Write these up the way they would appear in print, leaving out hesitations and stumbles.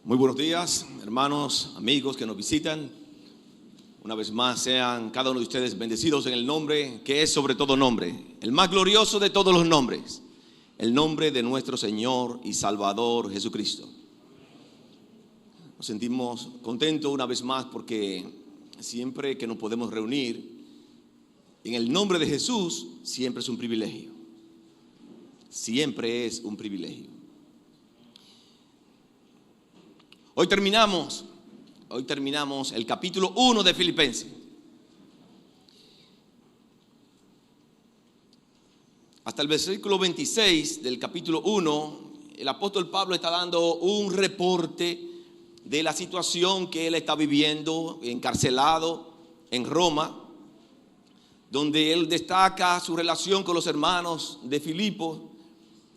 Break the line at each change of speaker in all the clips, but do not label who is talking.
Muy buenos días, hermanos, amigos que nos visitan. Una vez más, sean cada uno de ustedes bendecidos en el nombre que es sobre todo nombre, el más glorioso de todos los nombres, el nombre de nuestro Señor y Salvador Jesucristo. Nos sentimos contentos una vez más porque siempre que nos podemos reunir en el nombre de Jesús, siempre es un privilegio. Siempre es un privilegio. Hoy terminamos el capítulo 1 de Filipenses. Hasta el versículo 26 del capítulo 1, el apóstol Pablo está dando un reporte de la situación que él está viviendo, encarcelado en Roma, donde él destaca su relación con los hermanos de Filipos.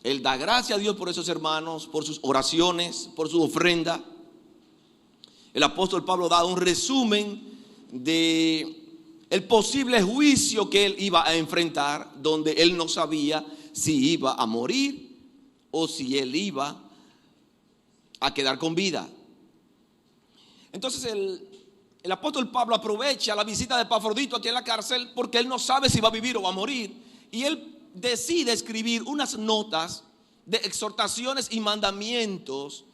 Él da gracias a Dios por esos hermanos, por sus oraciones, por su ofrenda. El apóstol Pablo da un resumen de el posible juicio que él iba a enfrentar, donde él no sabía si iba a morir o si él iba a quedar con vida. Entonces el apóstol Pablo aprovecha la visita de Epafrodito aquí en la cárcel porque él no sabe si va a vivir o va a morir. Y él decide escribir unas notas de exhortaciones y mandamientos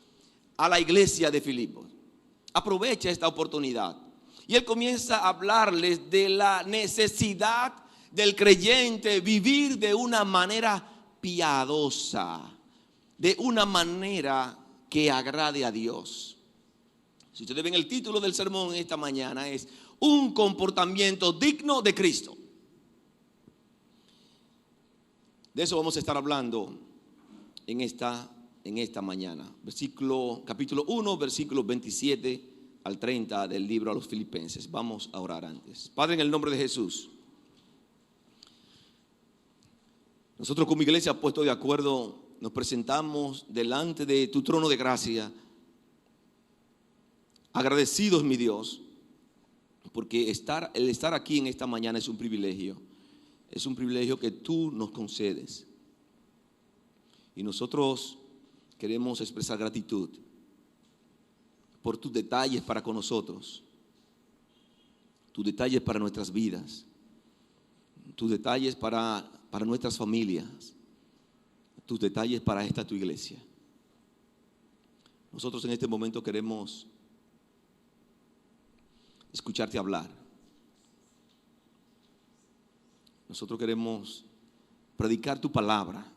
a la iglesia de Filipos. Aprovecha esta oportunidad y él comienza a hablarles de la necesidad del creyente vivir de una manera piadosa, de una manera que agrade a Dios. Si ustedes ven el título del sermón esta mañana es un comportamiento digno de Cristo. De eso vamos a estar hablando en esta mañana. Capítulo 1, versículos 27 al 30 del libro a los Filipenses. Vamos a orar antes. Padre, en el nombre de Jesús, nosotros como iglesia puesto de acuerdo, nos presentamos delante de tu trono de gracia, agradecidos, mi Dios, porque el estar aquí en esta mañana es un privilegio. Es un privilegio que tú nos concedes. Y nosotros queremos expresar gratitud por tus detalles para con nosotros, tus detalles para nuestras vidas, tus detalles para nuestras familias, tus detalles para esta tu iglesia. Nosotros en este momento queremos escucharte hablar. Nosotros queremos predicar tu palabra.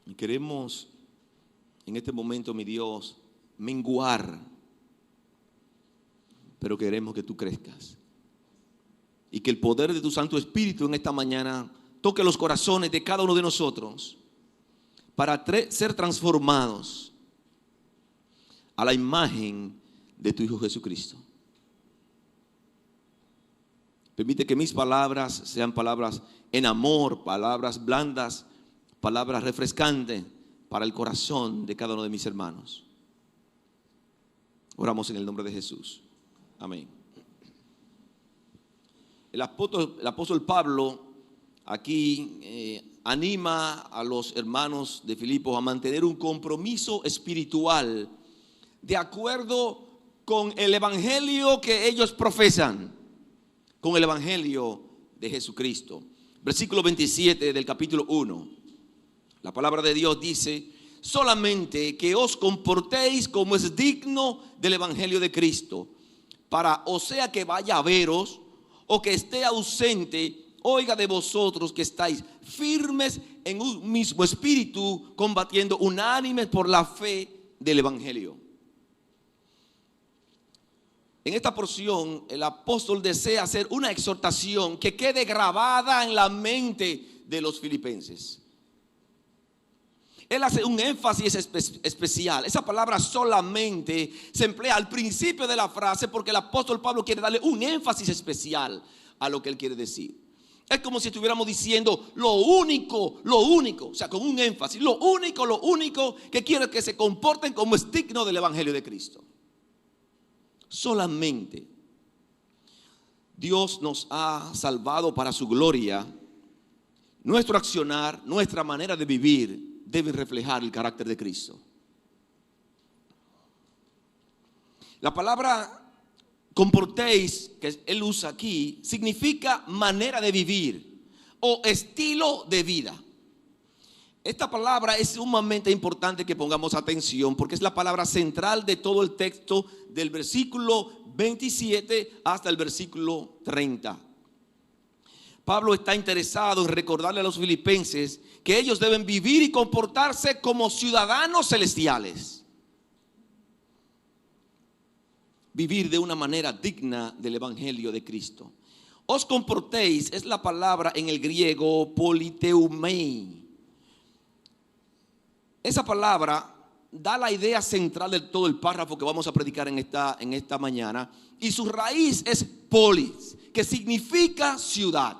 Y queremos en este momento, mi Dios, menguar, pero queremos que tú crezcas. Y que el poder de tu Santo Espíritu en esta mañana toque los corazones de cada uno de nosotros para ser transformados a la imagen de tu Hijo Jesucristo. Permite que mis palabras sean palabras en amor, palabras blandas, palabras refrescantes para el corazón de cada uno de mis hermanos. Oramos en el nombre de Jesús. Amén. El apóstol Pablo aquí anima a los hermanos de Filipos a mantener un compromiso espiritual de acuerdo con el evangelio que ellos profesan, con el evangelio de Jesucristo. Versículo 27 del capítulo 1. La palabra de Dios dice: solamente que os comportéis como es digno del evangelio de Cristo, para o sea que vaya a veros o que esté ausente, oiga de vosotros que estáis firmes en un mismo espíritu, combatiendo unánimes por la fe del evangelio. En esta porción el apóstol desea hacer una exhortación que quede grabada en la mente de los filipenses. Él hace un énfasis especial. Esa palabra solamente se emplea al principio de la frase porque el apóstol Pablo quiere darle un énfasis especial a lo que él quiere decir. Es como si estuviéramos diciendo lo único, o sea, con un énfasis, lo único que quiero es que se comporten como es digno del evangelio de Cristo. Solamente Dios nos ha salvado para su gloria. Nuestro accionar, nuestra manera de vivir deben reflejar el carácter de Cristo. La palabra comportéis, que él usa aquí, significa manera de vivir o estilo de vida. Esta palabra es sumamente importante que pongamos atención porque es la palabra central de todo el texto del versículo 27 hasta el versículo 30. Pablo está interesado en recordarle a los filipenses que ellos deben vivir y comportarse como ciudadanos celestiales. Vivir de una manera digna del evangelio de Cristo. Os comportéis es la palabra en el griego politeumei. Esa palabra da la idea central de todo el párrafo que vamos a predicar en esta mañana. Y su raíz es polis, que significa ciudad.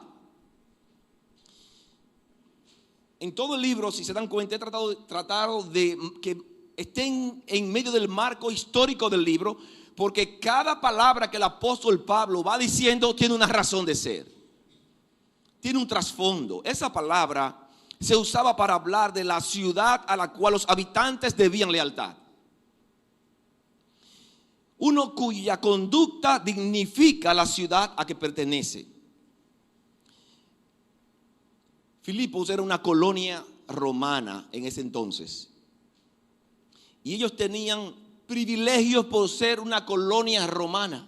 En todo el libro, si se dan cuenta, he tratado de que estén en medio del marco histórico del libro, porque cada palabra que el apóstol Pablo va diciendo tiene una razón de ser. Tiene un trasfondo. Esa palabra se usaba para hablar de la ciudad a la cual los habitantes debían lealtad. Uno cuya conducta dignifica la ciudad a que pertenece. Filipos era una colonia romana en ese entonces. Y ellos tenían privilegios por ser una colonia romana.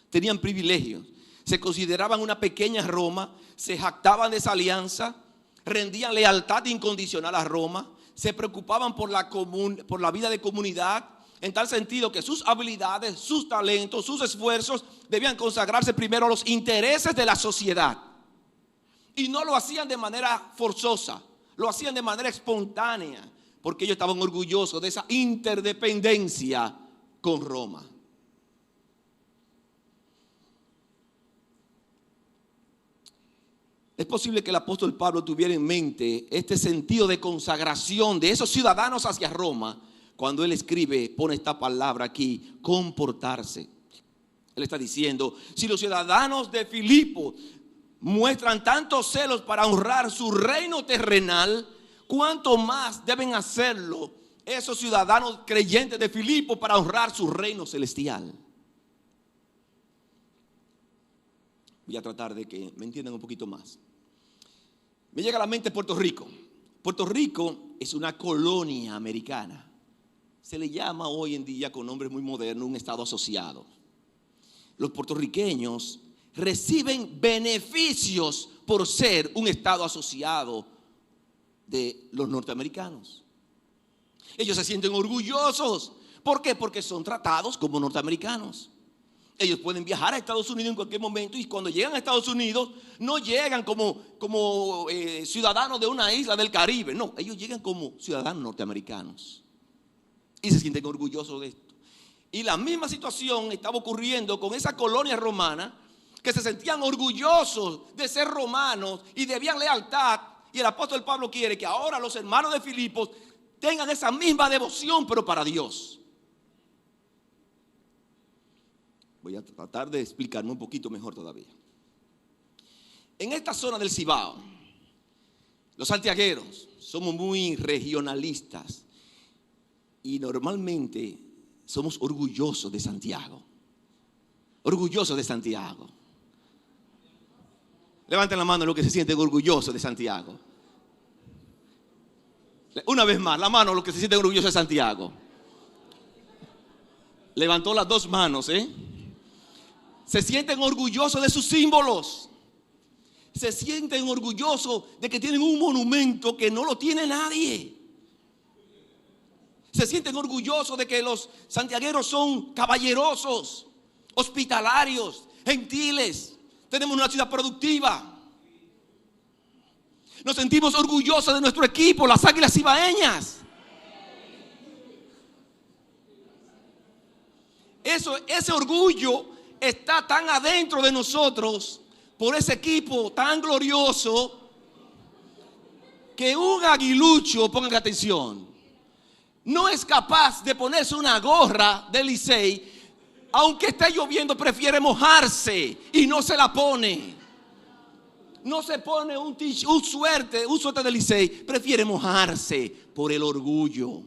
Tenían privilegios. Se consideraban una pequeña Roma, se jactaban de esa alianza, rendían lealtad incondicional a Roma, se preocupaban por la vida de comunidad, en tal sentido que sus habilidades, sus talentos, sus esfuerzos debían consagrarse primero a los intereses de la sociedad. Y no lo hacían de manera forzosa, lo hacían de manera espontánea, porque ellos estaban orgullosos de esa interdependencia con Roma. Es posible que el apóstol Pablo tuviera en mente este sentido de consagración de esos ciudadanos hacia Roma cuando él escribe, pone esta palabra aquí, comportarse. Él está diciendo, si los ciudadanos de Filipo muestran tantos celos para honrar su reino terrenal, ¿cuánto más deben hacerlo esos ciudadanos creyentes de Filipo para honrar su reino celestial? Voy a tratar de que me entiendan un poquito más. Me llega a la mente Puerto Rico. Puerto Rico es una colonia americana. Se le llama hoy en día con nombres muy modernos un estado asociado. Los puertorriqueños reciben beneficios por ser un estado asociado de los norteamericanos. Ellos se sienten orgullosos. ¿Por qué? Porque son tratados como norteamericanos. Ellos pueden viajar a Estados Unidos en cualquier momento y cuando llegan a Estados Unidos no llegan como ciudadanos de una isla del Caribe. No, ellos llegan como ciudadanos norteamericanos y se sienten orgullosos de esto. Y la misma situación estaba ocurriendo con esa colonia romana que se sentían orgullosos de ser romanos y debían lealtad. Y el apóstol Pablo quiere que ahora los hermanos de Filipos tengan esa misma devoción, pero para Dios. Voy a tratar de explicarme un poquito mejor todavía. En esta zona del Cibao, los santiagueros somos muy regionalistas y normalmente somos orgullosos de Santiago. Orgullosos de Santiago. Levanten la mano los que se sienten orgullosos de Santiago. Una vez más, la mano los que se sienten orgullosos de Santiago. Levantó las dos manos, Se sienten orgullosos de sus símbolos. Se sienten orgullosos de que tienen un monumento que no lo tiene nadie. Se sienten orgullosos de que los santiagueros son caballerosos, hospitalarios, gentiles. Tenemos una ciudad productiva. Nos sentimos orgullosos de nuestro equipo, las Águilas Cibaeñas. Ese orgullo está tan adentro de nosotros por ese equipo tan glorioso que un aguilucho, pongan atención, no es capaz de ponerse una gorra del Licey, aunque esté lloviendo, prefiere mojarse y no se la pone. no se pone un suéter del Licey, prefiere mojarse por el orgullo.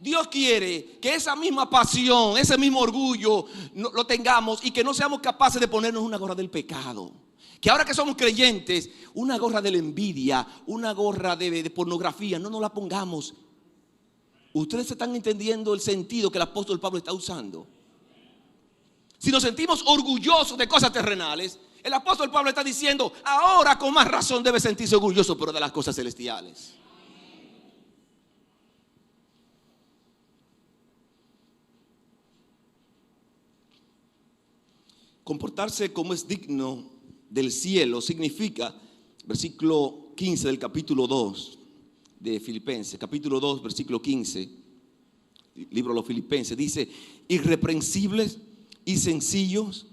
Dios quiere que esa misma pasión, ese mismo orgullo lo tengamos y que no seamos capaces de ponernos una gorra del pecado. Que ahora que somos creyentes, una gorra de la envidia, una gorra de pornografía, no nos la pongamos. Ustedes están entendiendo el sentido que el apóstol Pablo está usando. Si nos sentimos orgullosos de cosas terrenales, el apóstol Pablo está diciendo, ahora con más razón debe sentirse orgulloso, pero de las cosas celestiales. Comportarse como es digno del cielo significa, versículo 15 del capítulo 2 de Filipenses, capítulo 2, versículo 15, libro de los Filipenses, dice, irreprensibles y sencillos,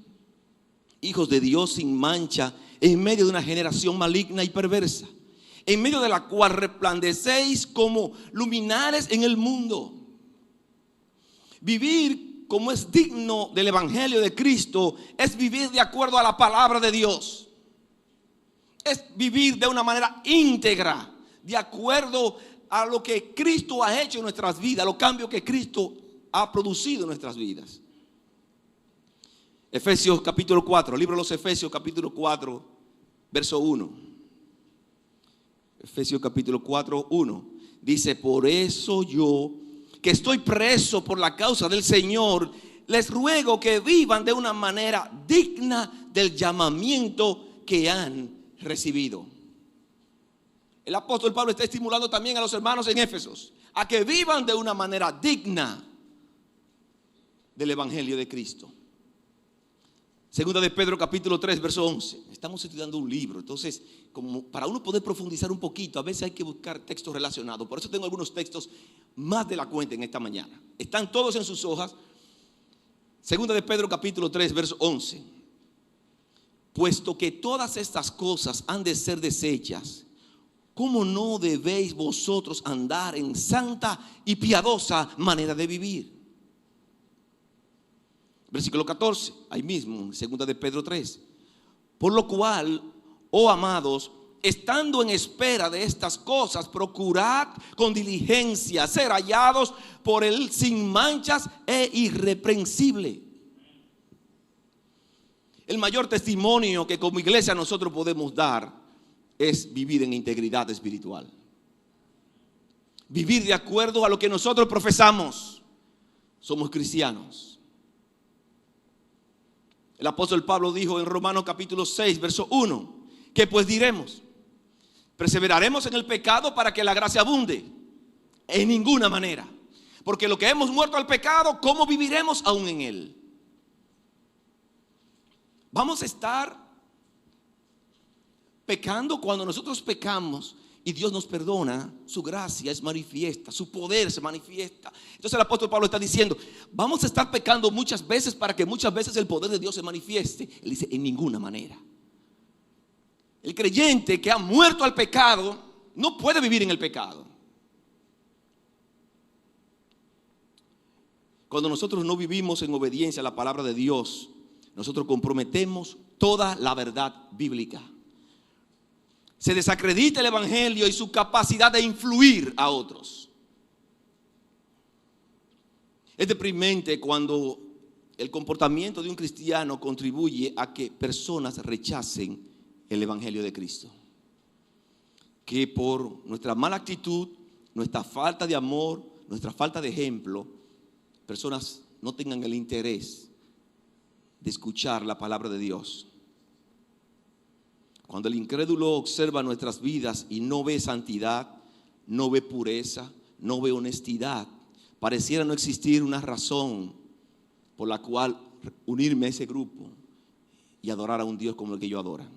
hijos de Dios sin mancha, en medio de una generación maligna y perversa, en medio de la cual resplandecéis como luminares en el mundo. Vivir como es digno del evangelio de Cristo es vivir de acuerdo a la palabra de Dios. Es vivir de una manera íntegra, de acuerdo a lo que Cristo ha hecho en nuestras vidas, los cambios que Cristo ha producido en nuestras vidas. Efesios capítulo 4, libro de los Efesios capítulo 4, verso 1. Efesios capítulo 4, 1. Dice, por eso yo, que estoy preso por la causa del Señor, les ruego que vivan de una manera digna del llamamiento que han recibido. El apóstol Pablo está estimulando también a los hermanos en Éfesos a que vivan de una manera digna del evangelio de Cristo. Segunda de Pedro capítulo 3 verso 11. Estamos estudiando un libro, entonces como para uno poder profundizar un poquito, a veces hay que buscar textos relacionados. Por eso tengo algunos textos más de la cuenta en esta mañana. Están todos en sus hojas. Segunda de Pedro capítulo 3 verso 11. Puesto que todas estas cosas han de ser deshechas, ¿cómo no debéis vosotros andar en santa y piadosa manera de vivir? Versículo 14, ahí mismo, en segunda de Pedro 3. Por lo cual, oh amados, estando en espera de estas cosas, procurad con diligencia ser hallados por Él sin manchas e irreprensible. El mayor testimonio que como iglesia nosotros podemos dar es vivir en integridad espiritual. Vivir de acuerdo a lo que nosotros profesamos. Somos cristianos. El apóstol Pablo dijo en Romanos capítulo 6, verso 1, ¿qué pues diremos? ¿Perseveraremos en el pecado para que la gracia abunde? En ninguna manera. Porque lo que hemos muerto al pecado, ¿cómo viviremos aún en él? Vamos a estar pecando cuando nosotros pecamos y Dios nos perdona, su gracia es manifiesta, su poder se manifiesta. Entonces el apóstol Pablo está diciendo, vamos a estar pecando muchas veces para que muchas veces el poder de Dios se manifieste. Él dice, en ninguna manera. El creyente que ha muerto al pecado no puede vivir en el pecado. Cuando nosotros no vivimos en obediencia a la palabra de Dios, nosotros comprometemos toda la verdad bíblica. Se desacredita el evangelio y su capacidad de influir a otros. Es deprimente cuando el comportamiento de un cristiano contribuye a que personas rechacen el evangelio de Cristo. Que por nuestra mala actitud, nuestra falta de amor, nuestra falta de ejemplo, personas no tengan el interés de escuchar la palabra de Dios. Cuando el incrédulo observa nuestras vidas y no ve santidad, no ve pureza, no ve honestidad, pareciera no existir una razón por la cual unirme a ese grupo y adorar a un Dios como el que ellos adoran.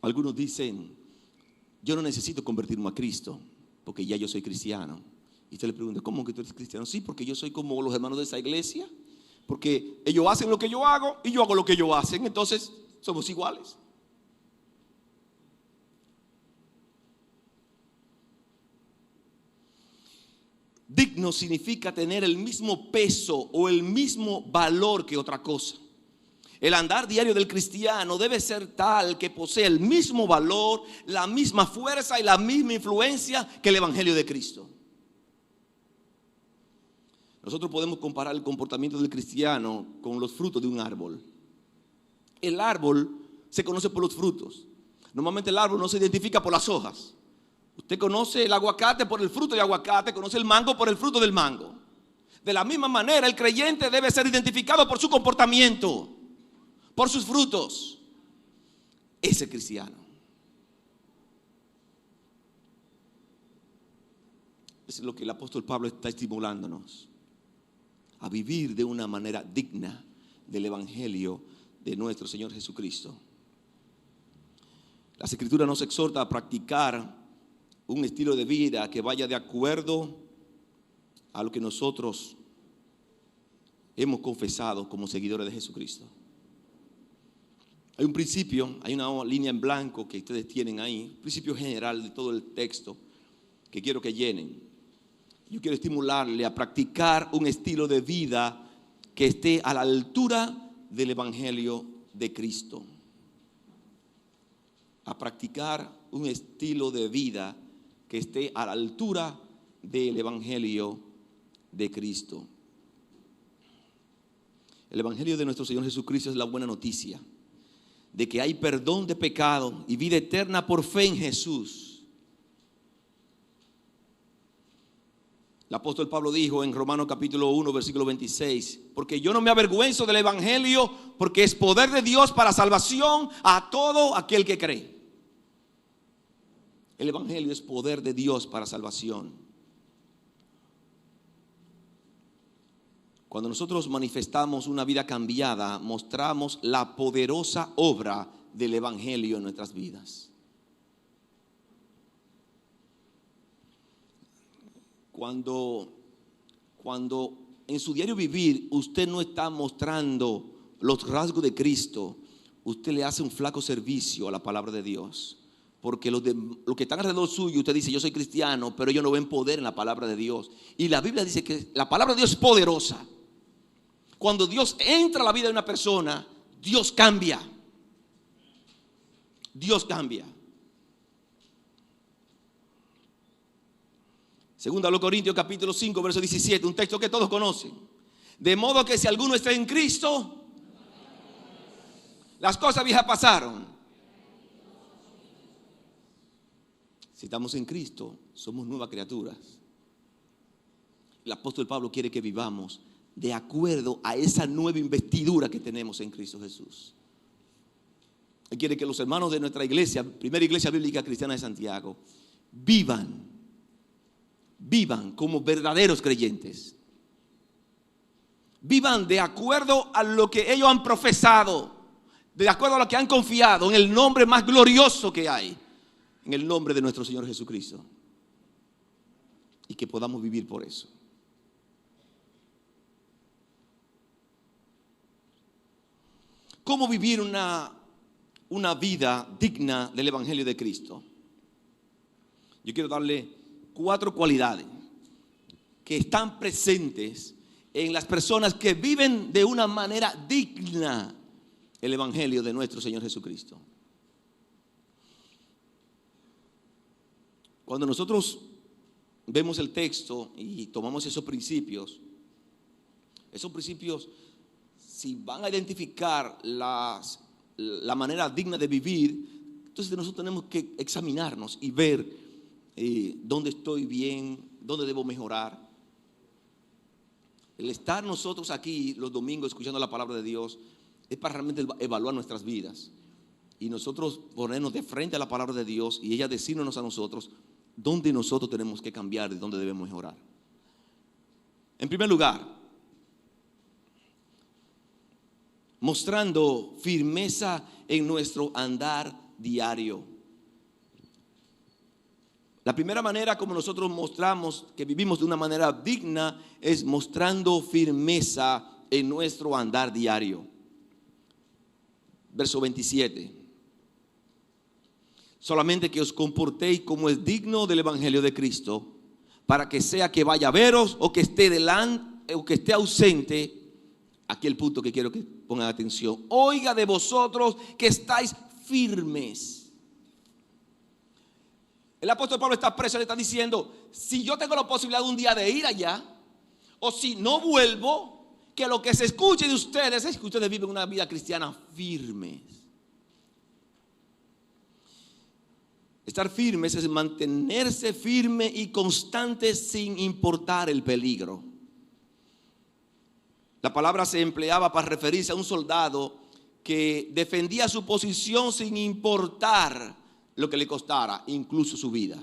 Algunos dicen, yo no necesito convertirme a Cristo porque ya yo soy cristiano. Y usted le pregunta, ¿cómo que tú eres cristiano? Sí, porque yo soy como los hermanos de esa iglesia. Porque ellos hacen lo que yo hago y yo hago lo que ellos hacen. Entonces somos iguales. Digno significa tener el mismo peso o el mismo valor que otra cosa. El andar diario del cristiano debe ser tal que posee el mismo valor, la misma fuerza y la misma influencia que el Evangelio de Cristo. Nosotros podemos comparar el comportamiento del cristiano con los frutos de un árbol. El árbol se conoce por los frutos. Normalmente el árbol no se identifica por las hojas. Usted conoce el aguacate por el fruto de aguacate, conoce el mango por el fruto del mango. De la misma manera, el creyente debe ser identificado por su comportamiento, por sus frutos. Ese cristiano. Es lo que el apóstol Pablo está estimulándonos a vivir de una manera digna del Evangelio de nuestro Señor Jesucristo. Las Escrituras nos exhorta a practicar un estilo de vida que vaya de acuerdo a lo que nosotros hemos confesado como seguidores de Jesucristo. Hay un principio, hay una línea en blanco que ustedes tienen ahí, principio general de todo el texto que quiero que llenen. Yo quiero estimularle a practicar un estilo de vida que esté a la altura del Evangelio de Cristo. A practicar un estilo de vida que esté a la altura del Evangelio de Cristo. El Evangelio de nuestro Señor Jesucristo es la buena noticia de que hay perdón de pecado y vida eterna por fe en Jesús. El apóstol Pablo dijo en Romanos capítulo 1 versículo 26: porque yo no me avergüenzo del Evangelio, porque es poder de Dios para salvación a todo aquel que cree. El Evangelio es poder de Dios para salvación. Cuando nosotros manifestamos una vida cambiada, mostramos la poderosa obra del Evangelio en nuestras vidas. Cuando en su diario vivir usted no está mostrando los rasgos de Cristo, usted le hace un flaco servicio a la palabra de Dios. Porque los que están alrededor suyo, usted dice: yo soy cristiano, pero ellos no ven poder en la palabra de Dios. Y la Biblia dice que la palabra de Dios es poderosa. Cuando Dios entra a la vida de una persona, Dios cambia. Dios cambia. Segunda a los Corintios capítulo 5 verso 17, un texto que todos conocen. De modo que si alguno está en Cristo, las cosas viejas pasaron. Si estamos en Cristo, somos nuevas criaturas. El apóstol Pablo quiere que vivamos de acuerdo a esa nueva investidura que tenemos en Cristo Jesús. Él quiere que los hermanos de nuestra iglesia, primera iglesia bíblica cristiana de Santiago, vivan como verdaderos creyentes. Vivan de acuerdo a lo que ellos han profesado, de acuerdo a lo que han confiado en el nombre más glorioso que hay, en el nombre de nuestro Señor Jesucristo. Y que podamos vivir por eso. ¿Cómo vivir una vida digna del Evangelio de Cristo? Yo quiero darle 4 cualidades que están presentes en las personas que viven de una manera digna el Evangelio de nuestro Señor Jesucristo. Cuando nosotros vemos el texto y tomamos esos principios, si van a identificar la manera digna de vivir, entonces nosotros tenemos que examinarnos y ver dónde estoy bien, dónde debo mejorar. El estar nosotros aquí los domingos escuchando la palabra de Dios es para realmente evaluar nuestras vidas y nosotros ponernos de frente a la palabra de Dios y ella decirnos a nosotros dónde nosotros tenemos que cambiar y dónde debemos mejorar. En primer lugar, mostrando firmeza en nuestro andar diario. La primera manera como nosotros mostramos que vivimos de una manera digna es mostrando firmeza en nuestro andar diario. Verso 27. Solamente que os comportéis como es digno del Evangelio de Cristo, para que sea que vaya a veros o que esté delante o que esté ausente. Aquí el punto que quiero que pongan atención, oiga de vosotros que estáis firmes. El apóstol Pablo está preso, le está diciendo, si yo tengo la posibilidad un día de ir allá, o si no vuelvo, que lo que se escuche de ustedes es que ustedes viven una vida cristiana firmes. Estar firmes es mantenerse firme y constante sin importar el peligro. La palabra se empleaba para referirse a un soldado que defendía su posición sin importar lo que le costara, incluso su vida.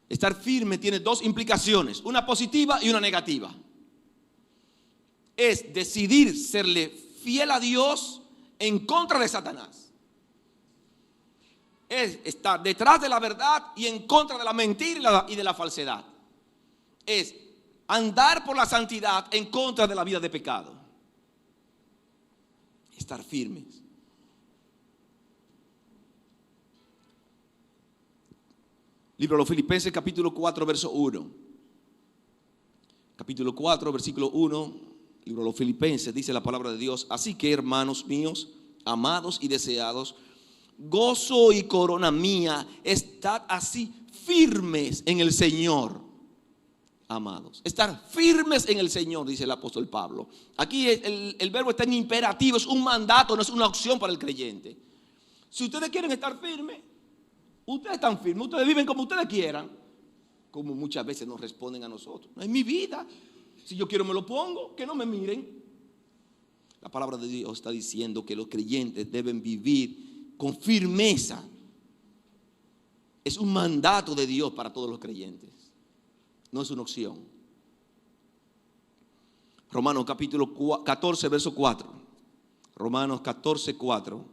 Estar firme tiene dos implicaciones, una positiva y una negativa. Es decidir serle fiel a Dios en contra de Satanás. Es estar detrás de la verdad y en contra de la mentira y de la falsedad. Es andar por la santidad en contra de la vida de pecado. Estar firmes. Libro de los Filipenses, capítulo 4, verso 1. Capítulo 4, versículo 1. Libro de los Filipenses, dice la palabra de Dios. Así que, hermanos míos, amados y deseados, gozo y corona mía, estad así firmes en el Señor. Amados, estar firmes en el Señor, dice el apóstol Pablo. Aquí el verbo está en imperativo, es un mandato, no es una opción para el creyente. Si ustedes quieren estar firmes, ustedes están firmes, ustedes viven como ustedes quieran, como muchas veces nos responden a nosotros. No es mi vida, si yo quiero me lo pongo, que no me miren. La palabra de Dios está diciendo que los creyentes deben vivir con firmeza. Es un mandato de Dios para todos los creyentes. No es una opción. Romanos capítulo 14, verso 4. Romanos 14, 4.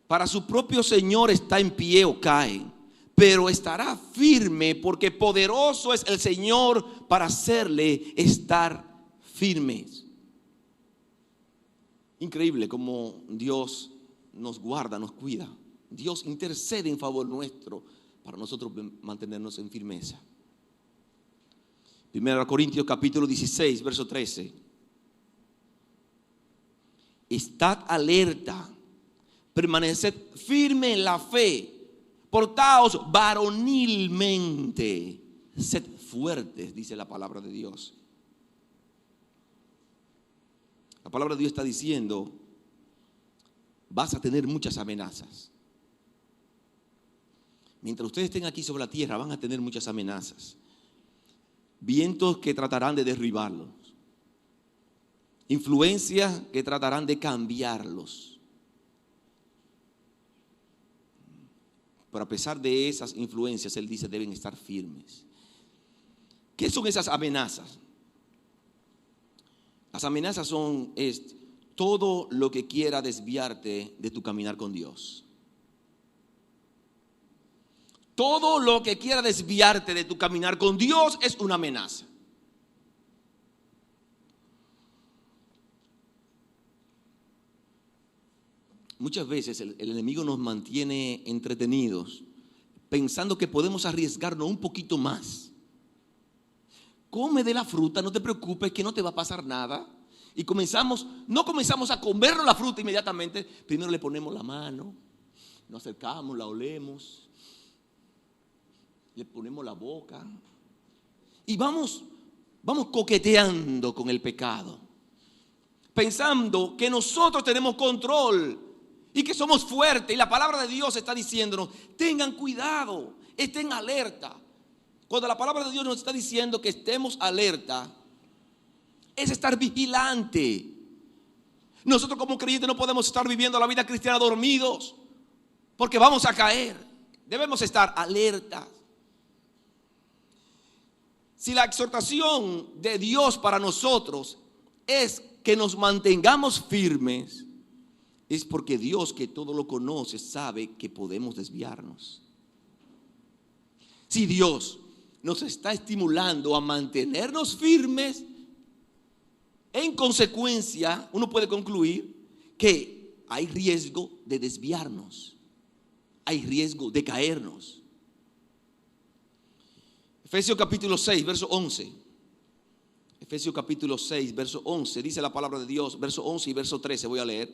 Para su propio Señor está en pie o cae, pero estará firme porque poderoso es el Señor para hacerle estar firmes. Increíble cómo Dios nos guarda, nos cuida. Dios intercede en favor nuestro para nosotros mantenernos en firmeza. 1 Corintios capítulo 16, verso 13. Estad alerta, permaneced firme en la fe, portaos varonilmente, sed fuertes, dice la palabra de Dios. La palabra de Dios está diciendo, vas a tener muchas amenazas. Mientras ustedes estén aquí sobre la tierra, van a tener muchas amenazas. Vientos que tratarán de derribarlos. Influencias que tratarán de cambiarlos. Pero a pesar de esas influencias, Él dice, deben estar firmes. ¿Qué son esas amenazas? Las amenazas son todo lo que quiera desviarte de tu caminar con Dios. Todo lo que quiera desviarte de tu caminar con Dios es una amenaza. Muchas veces el enemigo nos mantiene entretenidos pensando que podemos arriesgarnos un poquito más. Come de la fruta, no te preocupes que no te va a pasar nada. Y no comenzamos a comernos la fruta inmediatamente. Primero le ponemos la mano, nos acercamos, la olemos. Le ponemos la boca y vamos coqueteando con el pecado, pensando que nosotros tenemos control y que somos fuertes. Y la palabra de Dios está diciéndonos, tengan cuidado, estén alerta. Cuando la palabra de Dios nos está diciendo que estemos alerta, es estar vigilante. Nosotros como creyentes no podemos estar viviendo la vida cristiana dormidos, porque vamos a caer. Debemos estar alertas. Si la exhortación de Dios para nosotros es que nos mantengamos firmes, es porque Dios, que todo lo conoce, sabe que podemos desviarnos. Si Dios nos está estimulando a mantenernos firmes, en consecuencia, uno puede concluir que hay riesgo de desviarnos, hay riesgo de caernos. Efesios capítulo 6, verso 11. Efesios capítulo 6, verso 11, dice la palabra de Dios, verso 11 y verso 13, voy a leer.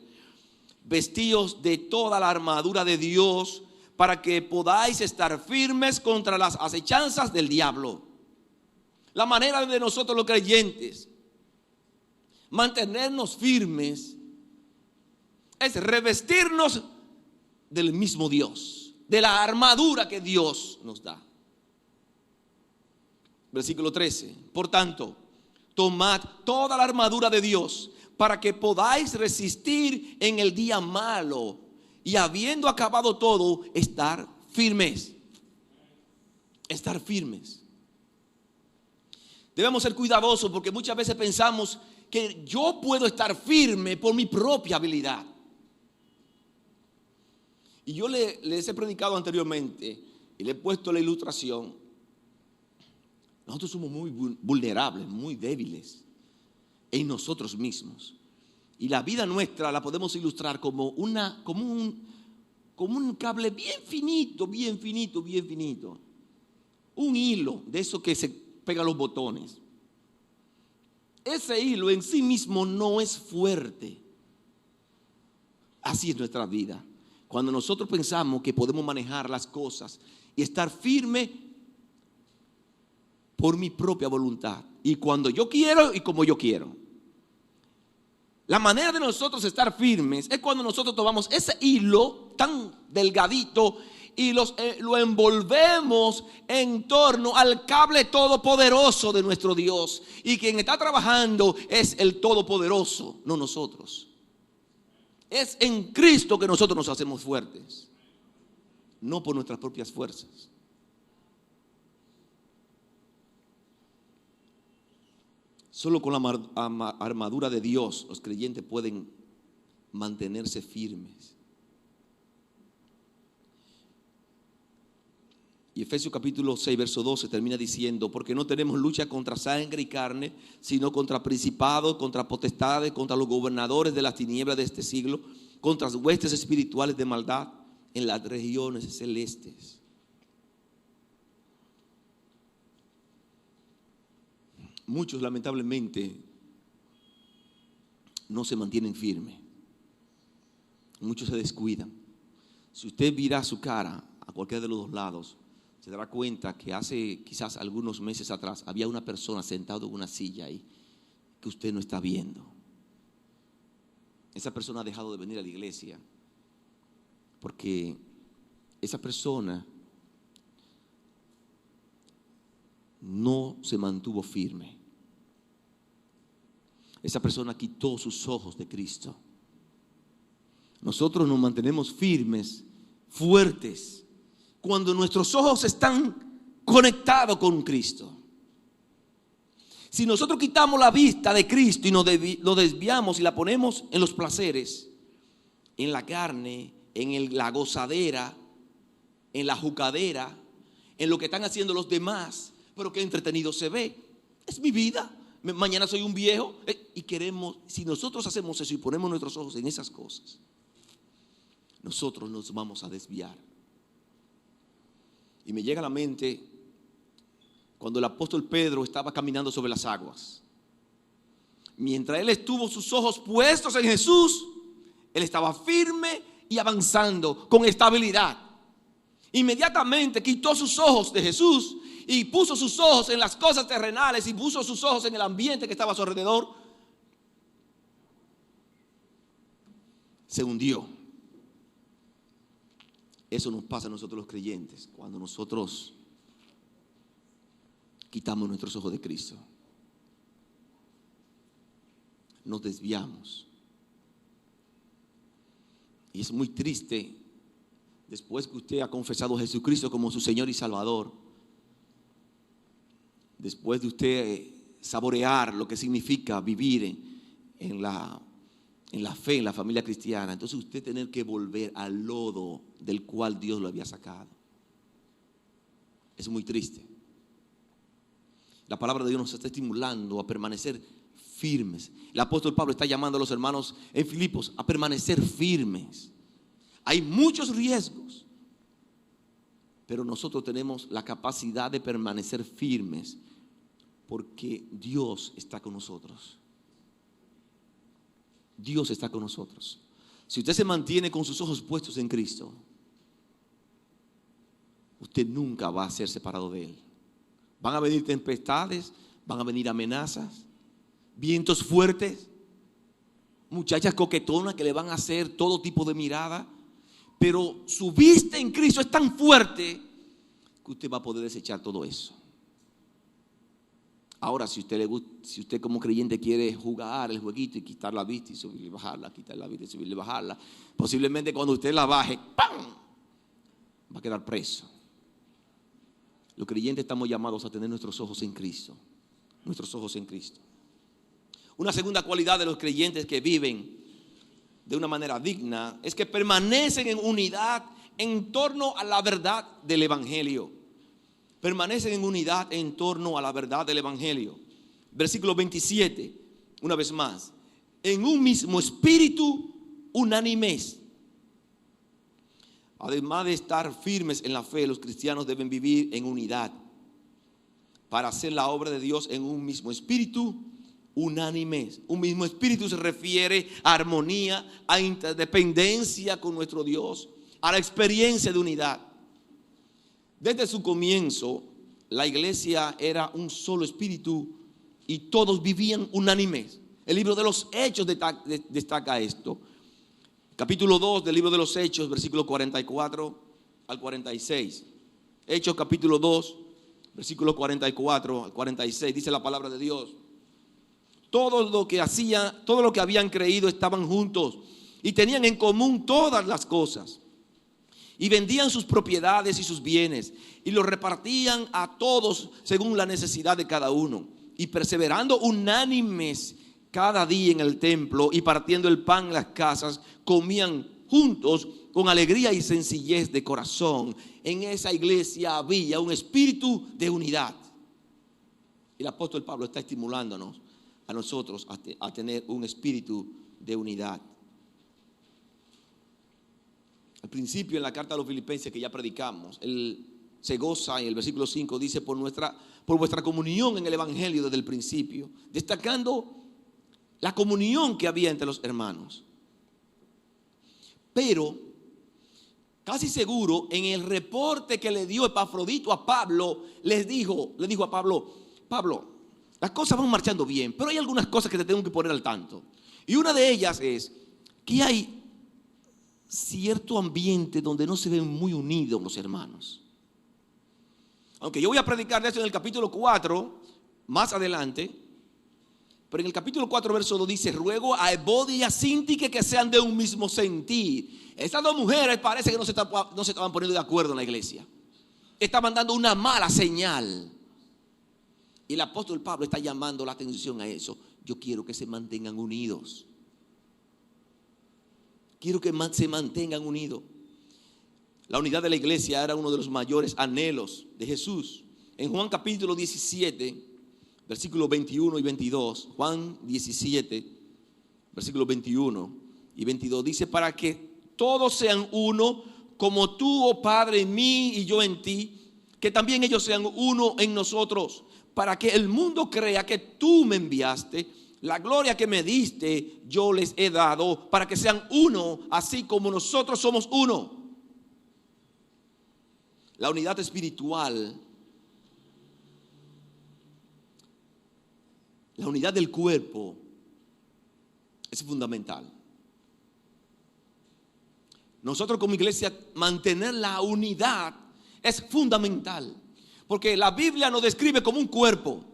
Vestíos de toda la armadura de Dios para que podáis estar firmes contra las acechanzas del diablo. La manera de nosotros los creyentes mantenernos firmes es revestirnos del mismo Dios, de la armadura que Dios nos da. Versículo 13. Por tanto, tomad toda la armadura de Dios para que podáis resistir en el día malo y habiendo acabado todo, estar firmes. Estar firmes. Debemos ser cuidadosos porque muchas veces pensamos que yo puedo estar firme por mi propia habilidad. Y yo les he predicado anteriormente y le he puesto la ilustración. Nosotros somos muy vulnerables, muy débiles en nosotros mismos. Y la vida nuestra la podemos ilustrar como un cable bien finito, bien finito, bien finito. Un hilo de eso que se pega a los botones. Ese hilo en sí mismo no es fuerte. Así es nuestra vida. Cuando nosotros pensamos que podemos manejar las cosas y estar firme por mi propia voluntad. Y cuando yo quiero y como yo quiero. La manera de nosotros estar firmes es cuando nosotros tomamos ese hilo tan delgadito y lo envolvemos en torno al cable todopoderoso de nuestro Dios. Y quien está trabajando es el Todopoderoso, no nosotros. Es en Cristo que nosotros nos hacemos fuertes, no por nuestras propias fuerzas. Solo con la armadura de Dios los creyentes pueden mantenerse firmes. Y Efesios capítulo 6, verso 12 termina diciendo: porque no tenemos lucha contra sangre y carne, sino contra principados, contra potestades, contra los gobernadores de las tinieblas de este siglo, contra las huestes espirituales de maldad en las regiones celestes. Muchos lamentablemente no se mantienen firmes. Muchos se descuidan. Si usted vira su cara a cualquiera de los dos lados, se dará cuenta que hace quizás algunos meses atrás había una persona sentada en una silla ahí que usted no está viendo. Esa persona ha dejado de venir a la iglesia porque esa persona no se mantuvo firme. Esa persona quitó sus ojos de Cristo. Nosotros nos mantenemos firmes, fuertes, cuando nuestros ojos están conectados con Cristo. Si nosotros quitamos la vista de Cristo y nos desviamos y la ponemos en los placeres, en la carne, en la gozadera, en la jucadera, en lo que están haciendo los demás, pero qué entretenido se ve. Es mi vida. Mañana soy un viejo y queremos, si nosotros hacemos eso y ponemos nuestros ojos en esas cosas, nosotros nos vamos a desviar. Y me llega a la mente cuando el apóstol Pedro estaba caminando sobre las aguas. Mientras él estuvo sus ojos puestos en Jesús, él estaba firme y avanzando con estabilidad. Inmediatamente quitó sus ojos de Jesús y puso sus ojos en las cosas terrenales y puso sus ojos en el ambiente que estaba a su alrededor. Se hundió. Eso nos pasa a nosotros los creyentes cuando nosotros quitamos nuestros ojos de Cristo. Nos desviamos. Y es muy triste, después que usted ha confesado a Jesucristo como su Señor y Salvador, después de usted saborear lo que significa vivir en la fe, en la familia cristiana, entonces usted tener que volver al lodo del cual Dios lo había sacado. Es muy triste. La palabra de Dios nos está estimulando a permanecer firmes. El apóstol Pablo está llamando a los hermanos en Filipos a permanecer firmes. Hay muchos riesgos, pero nosotros tenemos la capacidad de permanecer firmes Porque Dios está con nosotros. Dios está con nosotros. Si usted se mantiene con sus ojos puestos en Cristo, usted nunca va a ser separado de Él. Van a venir tempestades, van a venir amenazas, vientos fuertes, muchachas coquetonas que le van a hacer todo tipo de mirada. Pero su vista en Cristo es tan fuerte que usted va a poder desechar todo eso. Ahora, si usted como creyente quiere jugar el jueguito y quitar la vista y subirle y bajarla, quitar la vista y subirle y bajarla, posiblemente cuando usted la baje, ¡pam!, va a quedar preso. Los creyentes estamos llamados a tener nuestros ojos en Cristo. Nuestros ojos en Cristo. Una segunda cualidad de los creyentes que viven de una manera digna es que permanecen en unidad en torno a la verdad del Evangelio. Permanecen en unidad en torno a la verdad del Evangelio. Versículo 27, una vez más. En un mismo espíritu, unánimes. Además de estar firmes en la fe, los cristianos deben vivir en unidad para hacer la obra de Dios en un mismo espíritu, unánimes. Un mismo espíritu se refiere a armonía, a interdependencia con nuestro Dios, a la experiencia de unidad. Desde su comienzo, la iglesia era un solo espíritu y todos vivían unánimes. El libro de los Hechos destaca esto. Capítulo 2 del libro de los Hechos, versículo 44 al 46. Hechos capítulo 2, versículo 44 al 46, dice la palabra de Dios. Todo lo que habían creído estaban juntos y tenían en común todas las cosas. Y vendían sus propiedades y sus bienes y los repartían a todos según la necesidad de cada uno. Y perseverando unánimes cada día en el templo y partiendo el pan en las casas, comían juntos con alegría y sencillez de corazón. En esa iglesia había un espíritu de unidad. El apóstol Pablo está estimulándonos a nosotros a tener un espíritu de unidad. Al principio, en la carta a los Filipenses que ya predicamos, él se goza, y el versículo 5 dice: por vuestra comunión en el Evangelio desde el principio, destacando la comunión que había entre los hermanos. Pero casi seguro, en el reporte que le dio Epafrodito a Pablo, le dijo a Pablo: Pablo, las cosas van marchando bien, pero hay algunas cosas que te tengo que poner al tanto. Y una de ellas es que hay cierto ambiente donde no se ven muy unidos los hermanos. Aunque yo voy a predicar de eso en el capítulo 4 más adelante, pero en el capítulo 4 verso 2 dice: ruego a Evodia y a Síntique que sean de un mismo sentir. Estas dos mujeres parece que no se estaban poniendo de acuerdo en la iglesia. Estaban dando una mala señal. Y el apóstol Pablo está llamando la atención a eso. Yo quiero que se mantengan unidos. Quiero que se mantengan unidos. La unidad de la iglesia era uno de los mayores anhelos de Jesús. En Juan capítulo 17, versículos 21 y 22, Juan 17, versículos 21 y 22, dice: para que todos sean uno, como tú, oh Padre, en mí y yo en ti, que también ellos sean uno en nosotros, para que el mundo crea que tú me enviaste. La gloria que me diste yo les he dado, para que sean uno, así como nosotros somos uno. La unidad espiritual, la unidad del cuerpo es fundamental. Nosotros como iglesia, mantener la unidad es fundamental, porque la Biblia nos describe como un cuerpo.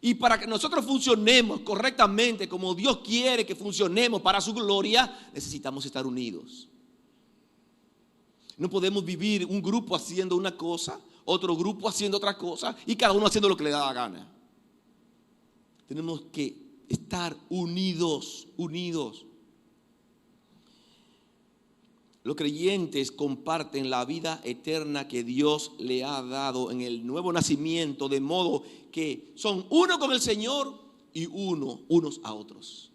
Y para que nosotros funcionemos correctamente, como Dios quiere que funcionemos para su gloria, necesitamos estar unidos. No podemos vivir un grupo haciendo una cosa, otro grupo haciendo otra cosa, y cada uno haciendo lo que le da la gana. Tenemos que estar unidos. Los creyentes comparten la vida eterna que Dios le ha dado en el nuevo nacimiento, de modo que son uno con el Señor y unos a otros.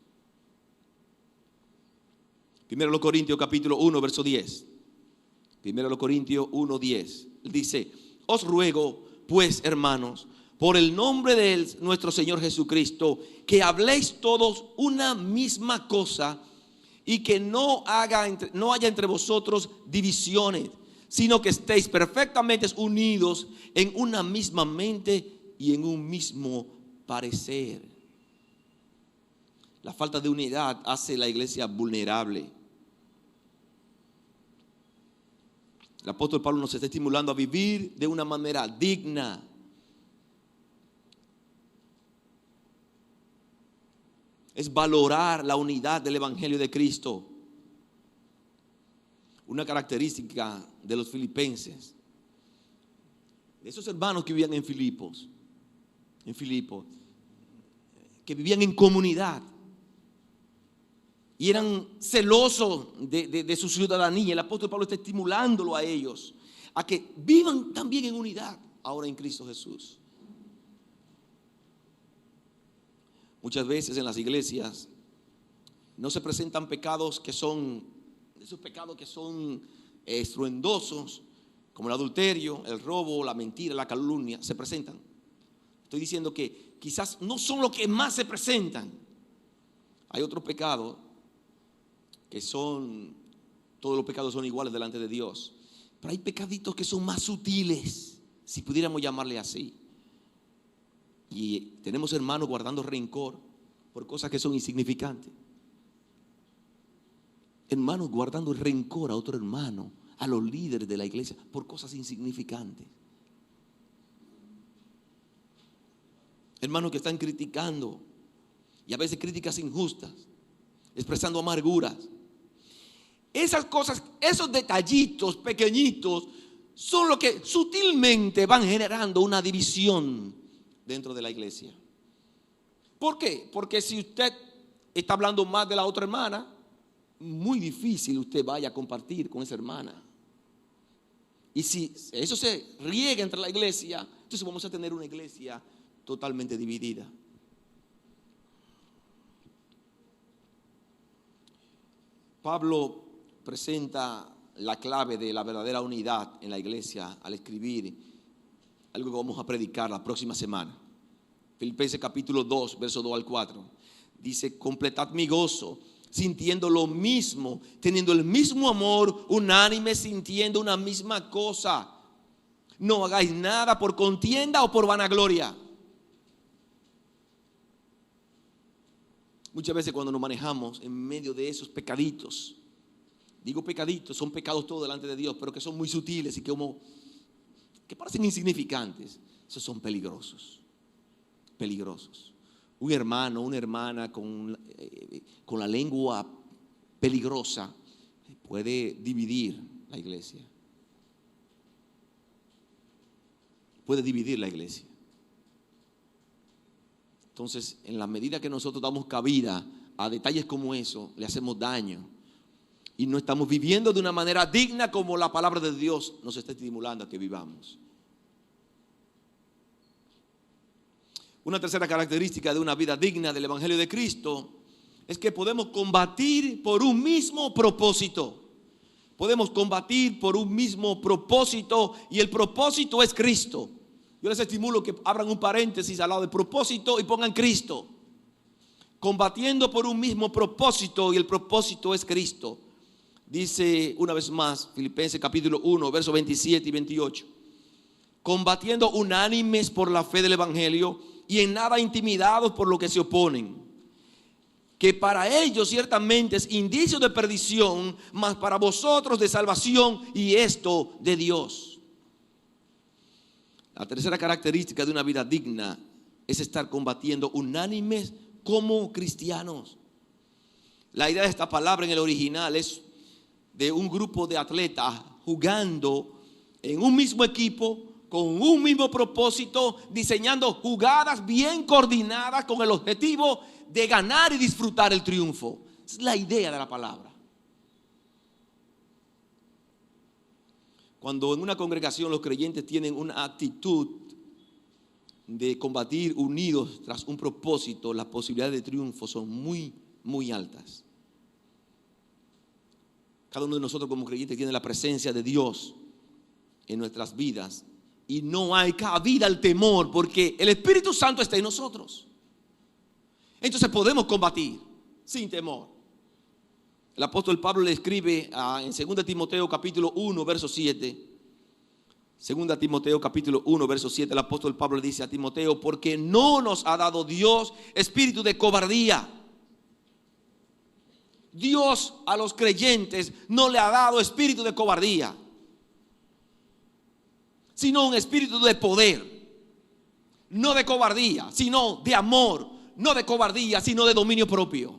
Primero los Corintios capítulo 1 verso 10. Primero los Corintios 1:10. Dice: os ruego pues, hermanos, por el nombre de nuestro Señor Jesucristo, que habléis todos una misma cosa y que no haya entre vosotros divisiones, sino que estéis perfectamente unidos en una misma mente y en un mismo parecer. La falta de unidad hace la iglesia vulnerable. El apóstol Pablo nos está estimulando a vivir de una manera digna. Es valorar la unidad del Evangelio de Cristo. Una característica de los filipenses, de esos hermanos que vivían en Filipo, que vivían en comunidad y eran celosos de su ciudadanía. El apóstol Pablo está estimulándolo a ellos a que vivan también en unidad ahora en Cristo Jesús. Muchas veces en las iglesias no se presentan pecados que son, esos pecados que son estruendosos, como el adulterio, el robo, la mentira, la calumnia, se presentan. Estoy diciendo que quizás no son los que más se presentan. Hay otros pecados que son, todos los pecados son iguales delante de Dios, pero hay pecaditos que son más sutiles, si pudiéramos llamarle así. Y tenemos hermanos guardando rencor por cosas que son insignificantes. Hermanos guardando rencor a otro hermano, a los líderes de la iglesia, por cosas insignificantes. Hermanos que están criticando, y a veces críticas injustas, expresando amarguras. Esas cosas, esos detallitos pequeñitos, son los que sutilmente van generando una división dentro de la iglesia. ¿Por qué? Porque si usted está hablando más de la otra hermana, muy difícil usted vaya a compartir con esa hermana. Y si eso se riega entre la iglesia, entonces vamos a tener una iglesia totalmente dividida. Pablo presenta la clave de la verdadera unidad en la iglesia al escribir algo que vamos a predicar la próxima semana. Filipenses capítulo 2, verso 2 al 4. Dice: completad mi gozo, sintiendo lo mismo, teniendo el mismo amor, unánime, sintiendo una misma cosa. No hagáis nada por contienda o por vanagloria. Muchas veces cuando nos manejamos en medio de esos pecaditos, digo pecaditos, son pecados todos delante de Dios, pero que son muy sutiles y que parecen insignificantes, esos son peligrosos. Peligrosos. Un hermano, una hermana con la lengua peligrosa puede dividir la iglesia. Puede dividir la iglesia. Entonces, en la medida que nosotros damos cabida a detalles como eso, le hacemos daño. Y no estamos viviendo de una manera digna como la palabra de Dios nos está estimulando a que vivamos. Una tercera característica de una vida digna del Evangelio de Cristo es que podemos combatir por un mismo propósito. Podemos combatir por un mismo propósito y el propósito es Cristo. Yo les estimulo que abran un paréntesis al lado de propósito y pongan Cristo. Combatiendo por un mismo propósito y el propósito es Cristo. Dice una vez más Filipenses capítulo 1, versos 27 y 28. Combatiendo unánimes por la fe del Evangelio y en nada intimidados por lo que se oponen, que para ellos ciertamente es indicio de perdición, mas para vosotros de salvación, y esto de Dios. La tercera característica de una vida digna es estar combatiendo unánimes como cristianos. La idea de esta palabra en el original es de un grupo de atletas jugando en un mismo equipo, con un mismo propósito, diseñando jugadas bien coordinadas con el objetivo de ganar y disfrutar el triunfo. Es la idea de la palabra. Cuando en una congregación los creyentes tienen una actitud de combatir unidos tras un propósito, las posibilidades de triunfo son muy, muy altas. Cada uno de nosotros como creyentes tiene la presencia de Dios en nuestras vidas y no hay cabida al temor, porque el Espíritu Santo está en nosotros. Entonces podemos combatir sin temor. El apóstol Pablo le escribe en 2 Timoteo capítulo 1 verso 7. 2 Timoteo capítulo 1 verso 7, el apóstol Pablo le dice a Timoteo: porque no nos ha dado Dios espíritu de cobardía. Dios a los creyentes no le ha dado espíritu de cobardía, sino un espíritu de poder. No de cobardía, sino de amor. No de cobardía, sino de dominio propio.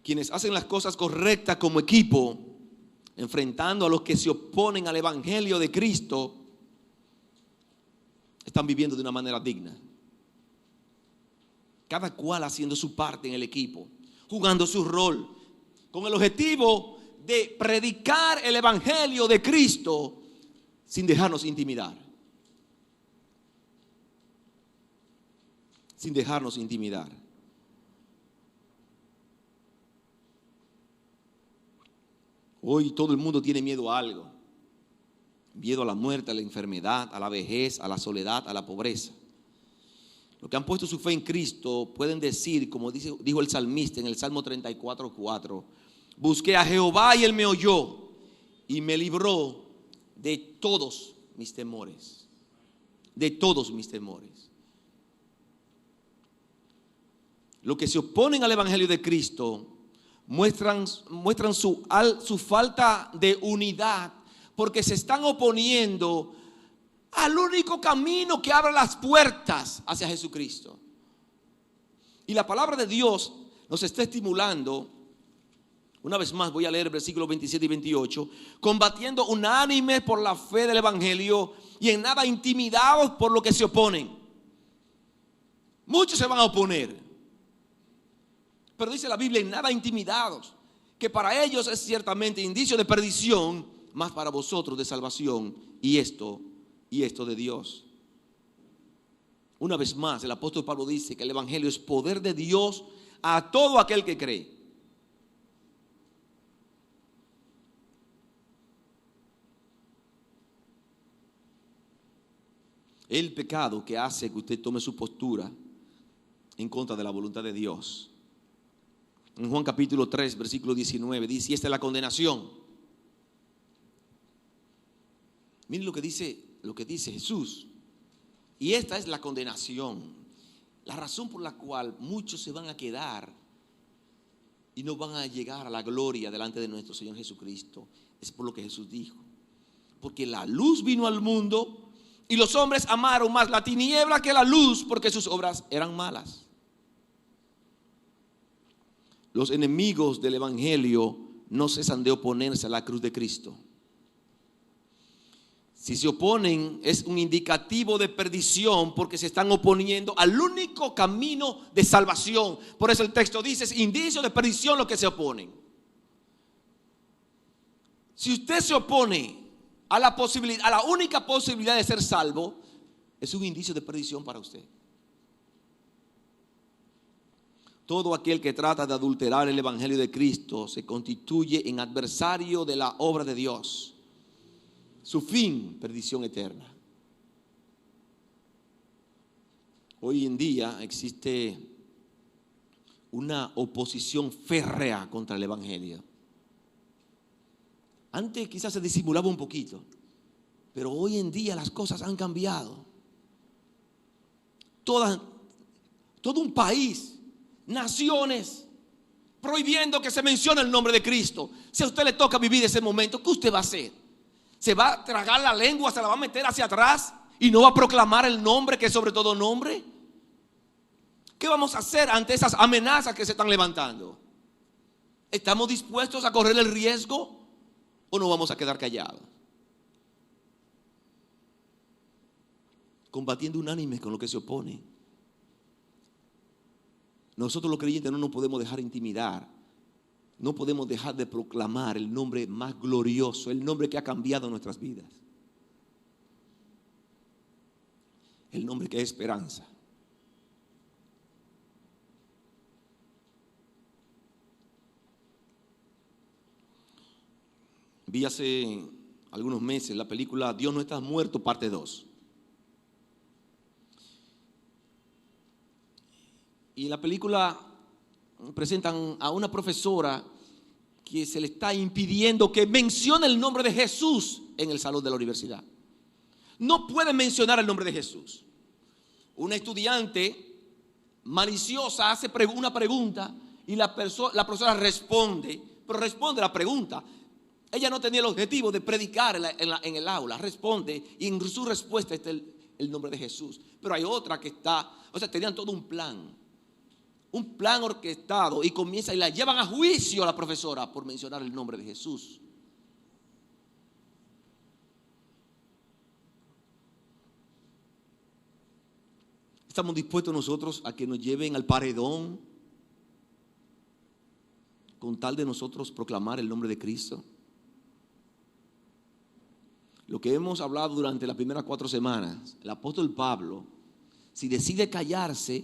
Quienes hacen las cosas correctas como equipo, enfrentando a los que se oponen al evangelio de Cristo, están viviendo de una manera digna. Cada cual haciendo su parte en el equipo, jugando su rol, con el objetivo de predicar el evangelio de Cristo sin dejarnos intimidar. Sin dejarnos intimidar. Hoy todo el mundo tiene miedo a algo. Miedo a la muerte, a la enfermedad, a la vejez, a la soledad, a la pobreza. Los que han puesto su fe en Cristo pueden decir, como dijo el salmista en el Salmo 34:4: busqué a Jehová y Él me oyó y me libró de todos mis temores. De todos mis temores. Los que se oponen al evangelio de Cristo muestran su falta de unidad, porque se están oponiendo al único camino que abre las puertas hacia Jesucristo. Y la palabra de Dios nos está estimulando. Una vez más voy a leer versículos 27 y 28. Combatiendo unánime por la fe del evangelio y en nada intimidados por lo que se oponen. Muchos se van a oponer, pero dice la Biblia: en nada intimidados, que para ellos es ciertamente indicio de perdición, mas para vosotros de salvación, y esto de Dios. Una vez más el apóstol Pablo dice que el evangelio es poder de Dios a todo aquel que cree. El pecado que hace que usted tome su postura en contra de la voluntad de Dios. En Juan capítulo 3 versículo 19 dice: y esta es la condenación. Miren lo que dice Jesús. Y esta es la condenación. La razón por la cual muchos se van a quedar y no van a llegar a la gloria delante de nuestro Señor Jesucristo es por lo que Jesús dijo. Porque la luz vino al mundo y los hombres amaron más la tiniebla que la luz, porque sus obras eran malas. Los enemigos del evangelio no cesan de oponerse a la cruz de Cristo. Si se oponen, es un indicativo de perdición, porque se están oponiendo al único camino de salvación. Por eso el texto dice: es indicio de perdición los que se oponen. Si usted se opone a la única posibilidad de ser salvo, es un indicio de perdición para usted. Todo aquel que trata de adulterar el evangelio de Cristo se constituye en adversario de la obra de Dios. Su fin, perdición eterna. Hoy en día existe una oposición férrea contra el evangelio. Antes quizás se disimulaba un poquito, pero hoy en día las cosas han cambiado. Todo un país, naciones, prohibiendo que se mencione el nombre de Cristo. Si a usted le toca vivir ese momento, ¿qué usted va a hacer? ¿Se va a tragar la lengua, se la va a meter hacia atrás y no va a proclamar el nombre que es sobre todo nombre? ¿Qué vamos a hacer ante esas amenazas que se están levantando? ¿Estamos dispuestos a correr el riesgo o no vamos a quedar callados? Combatiendo unánimes con lo que se opone. Nosotros los creyentes no nos podemos dejar intimidar. No podemos dejar de proclamar el nombre más glorioso, el nombre que ha cambiado nuestras vidas. El nombre que es esperanza. Vi hace algunos meses la película Dios no está muerto, parte 2. Y en la película presentan a una profesora que se le está impidiendo que mencione el nombre de Jesús en el salón de la universidad. No puede mencionar el nombre de Jesús. Una estudiante maliciosa hace una pregunta y la profesora responde, pero responde la pregunta. Ella no tenía el objetivo de predicar en el aula, responde y en su respuesta está el nombre de Jesús. Pero hay otra que tenían todo un plan orquestado y comienza y la llevan a juicio a la profesora por mencionar el nombre de Jesús. ¿Estamos dispuestos nosotros a que nos lleven al paredón con tal de nosotros proclamar el nombre de Cristo? Lo que hemos hablado durante las primeras 4 semanas, el apóstol Pablo, si decide callarse,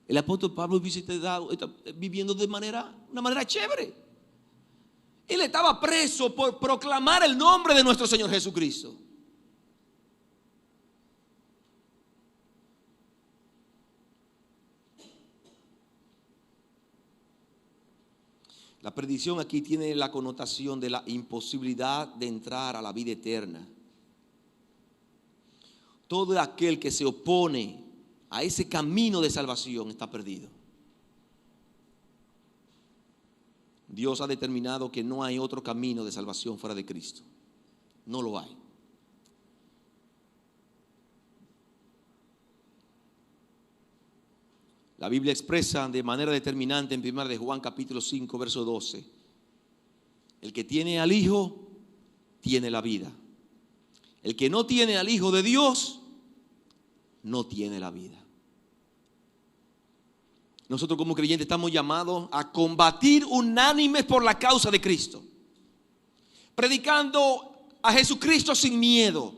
el apóstol Pablo está viviendo de una manera chévere. Él estaba preso por proclamar el nombre de nuestro Señor Jesucristo. La perdición aquí tiene la connotación de la imposibilidad de entrar a la vida eterna. Todo aquel que se opone a ese camino de salvación está perdido. Dios ha determinado que no hay otro camino de salvación fuera de Cristo. No lo hay. La Biblia expresa de manera determinante en 1 de Juan capítulo 5 verso 12: el que tiene al Hijo tiene la vida. El que no tiene al Hijo de Dios no tiene la vida. Nosotros como creyentes estamos llamados a combatir unánimes por la causa de Cristo, predicando a Jesucristo sin miedo,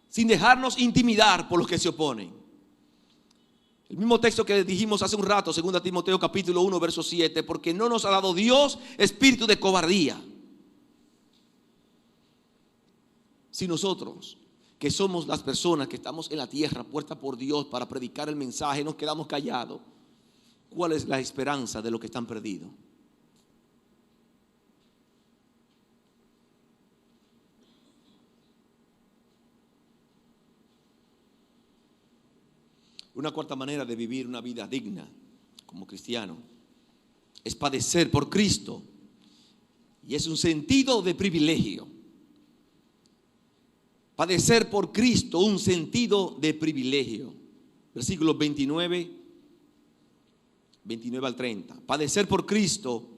sin dejarnos intimidar por los que se oponen. El mismo texto que dijimos hace un rato, 2 Timoteo capítulo 1 verso 7, porque no nos ha dado Dios espíritu de cobardía. Si nosotros, que somos las personas que estamos en la tierra puesta por Dios para predicar el mensaje, nos quedamos callados, ¿cuál es la esperanza de los que están perdidos? Una cuarta manera de vivir una vida digna como cristiano es padecer por Cristo, y es un sentido de privilegio. Padecer por Cristo, un sentido de privilegio. Versículos 29 al 30. Padecer por Cristo,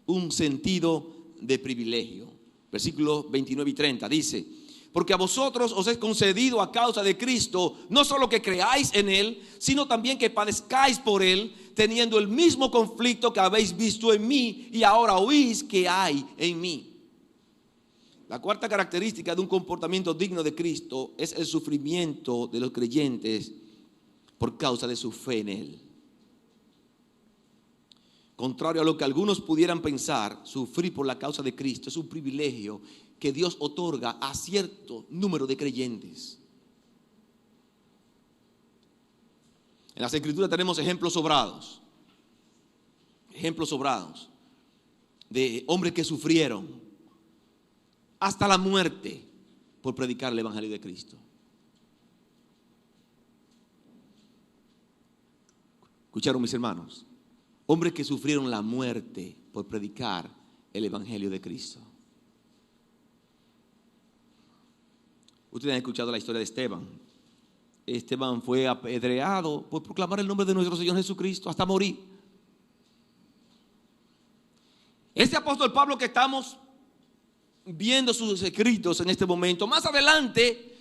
un sentido de privilegio. Versículos 29 y 30 dice: porque a vosotros os es concedido a causa de Cristo, no solo que creáis en Él, sino también que padezcáis por Él, teniendo el mismo conflicto que habéis visto en mí y ahora oís que hay en mí. La cuarta característica de un comportamiento digno de Cristo es el sufrimiento de los creyentes por causa de su fe en Él. Contrario a lo que algunos pudieran pensar, sufrir por la causa de Cristo es un privilegio que Dios otorga a cierto número de creyentes. En las Escrituras tenemos ejemplos sobrados de hombres que sufrieron hasta la muerte por predicar el Evangelio de Cristo. ¿Escucharon, mis hermanos? Hombres que sufrieron la muerte por predicar el Evangelio de Cristo. Ustedes han escuchado la historia de Esteban. Esteban fue apedreado por proclamar el nombre de nuestro Señor Jesucristo hasta morir. Este apóstol Pablo que estamos viendo sus escritos en este momento, más adelante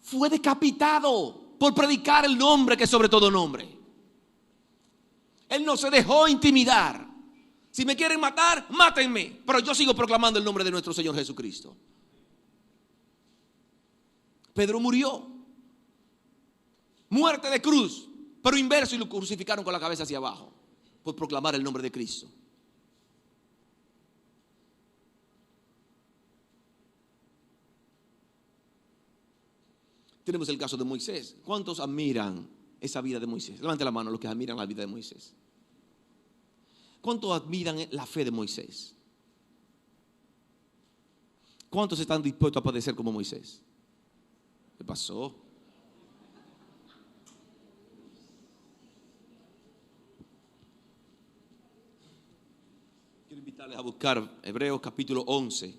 fue decapitado por predicar el nombre que es sobre todo nombre. Él no se dejó intimidar. Si me quieren matar, mátenme, pero yo sigo proclamando el nombre de nuestro Señor Jesucristo. Pedro murió, muerte de cruz, pero inverso, y lo crucificaron con la cabeza hacia abajo por proclamar el nombre de Cristo. Tenemos el caso de Moisés. ¿Cuántos admiran esa vida de Moisés? Levante la mano los que admiran la vida de Moisés. ¿Cuántos admiran la fe de Moisés? ¿Cuántos están dispuestos a padecer como Moisés? ¿Qué pasó? Quiero invitarles a buscar Hebreos capítulo 11.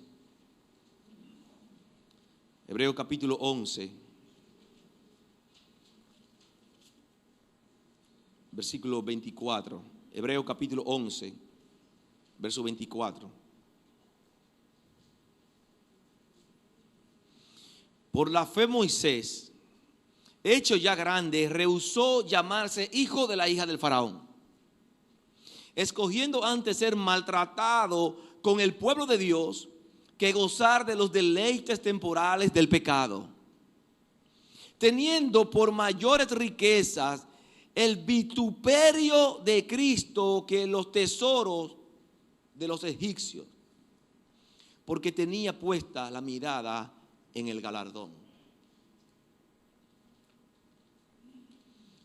Hebreos capítulo 11. Versículo 24. Hebreos capítulo 11, verso 24. Por la fe Moisés, hecho ya grande, rehusó llamarse hijo de la hija del faraón, escogiendo antes ser maltratado con el pueblo de Dios que gozar de los deleites temporales del pecado, teniendo por mayores riquezas el vituperio de Cristo que los tesoros de los egipcios, porque tenía puesta la mirada en el galardón.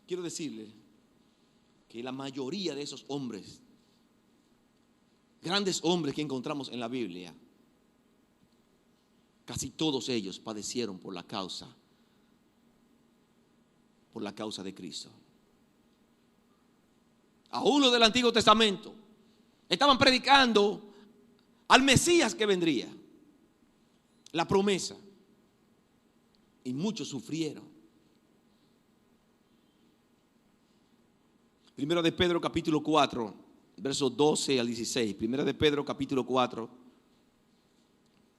Quiero decirle que la mayoría de esos hombres, grandes hombres que encontramos en la Biblia, casi todos ellos padecieron por la causa de Cristo. Aún los del Antiguo Testamento estaban predicando al Mesías que vendría, la promesa, y muchos sufrieron. Primero de Pedro capítulo 4, versos 12 al 16. Primero de Pedro capítulo 4,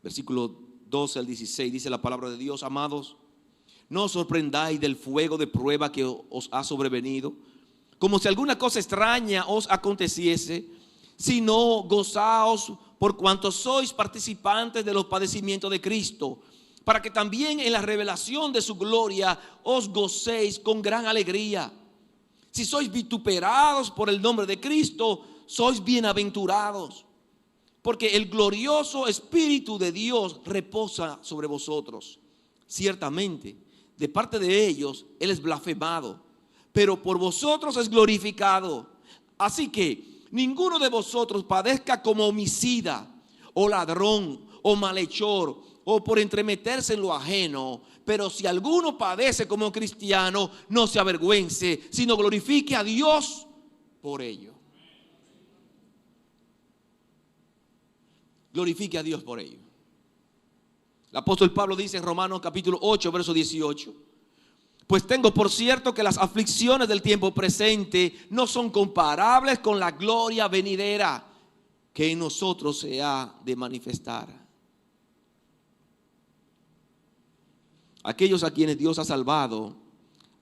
versículo 12 al 16, dice la palabra de Dios: amados, no os sorprendáis del fuego de prueba que os ha sobrevenido, como si alguna cosa extraña os aconteciese, sino gozaos por cuanto sois participantes de los padecimientos de Cristo, para que también en la revelación de su gloria os gocéis con gran alegría. Si sois vituperados por el nombre de Cristo, sois bienaventurados, porque el glorioso Espíritu de Dios reposa sobre vosotros. Ciertamente, de parte de ellos, Él es blasfemado, pero por vosotros es glorificado. Así que ninguno de vosotros padezca como homicida, o ladrón, o malhechor, o por entremeterse en lo ajeno. Pero si alguno padece como cristiano, no se avergüence, sino glorifique a Dios por ello. Glorifique a Dios por ello. El apóstol Pablo dice en Romanos capítulo 8, verso 18: pues tengo por cierto que las aflicciones del tiempo presente no son comparables con la gloria venidera que en nosotros se ha de manifestar. Aquellos a quienes Dios ha salvado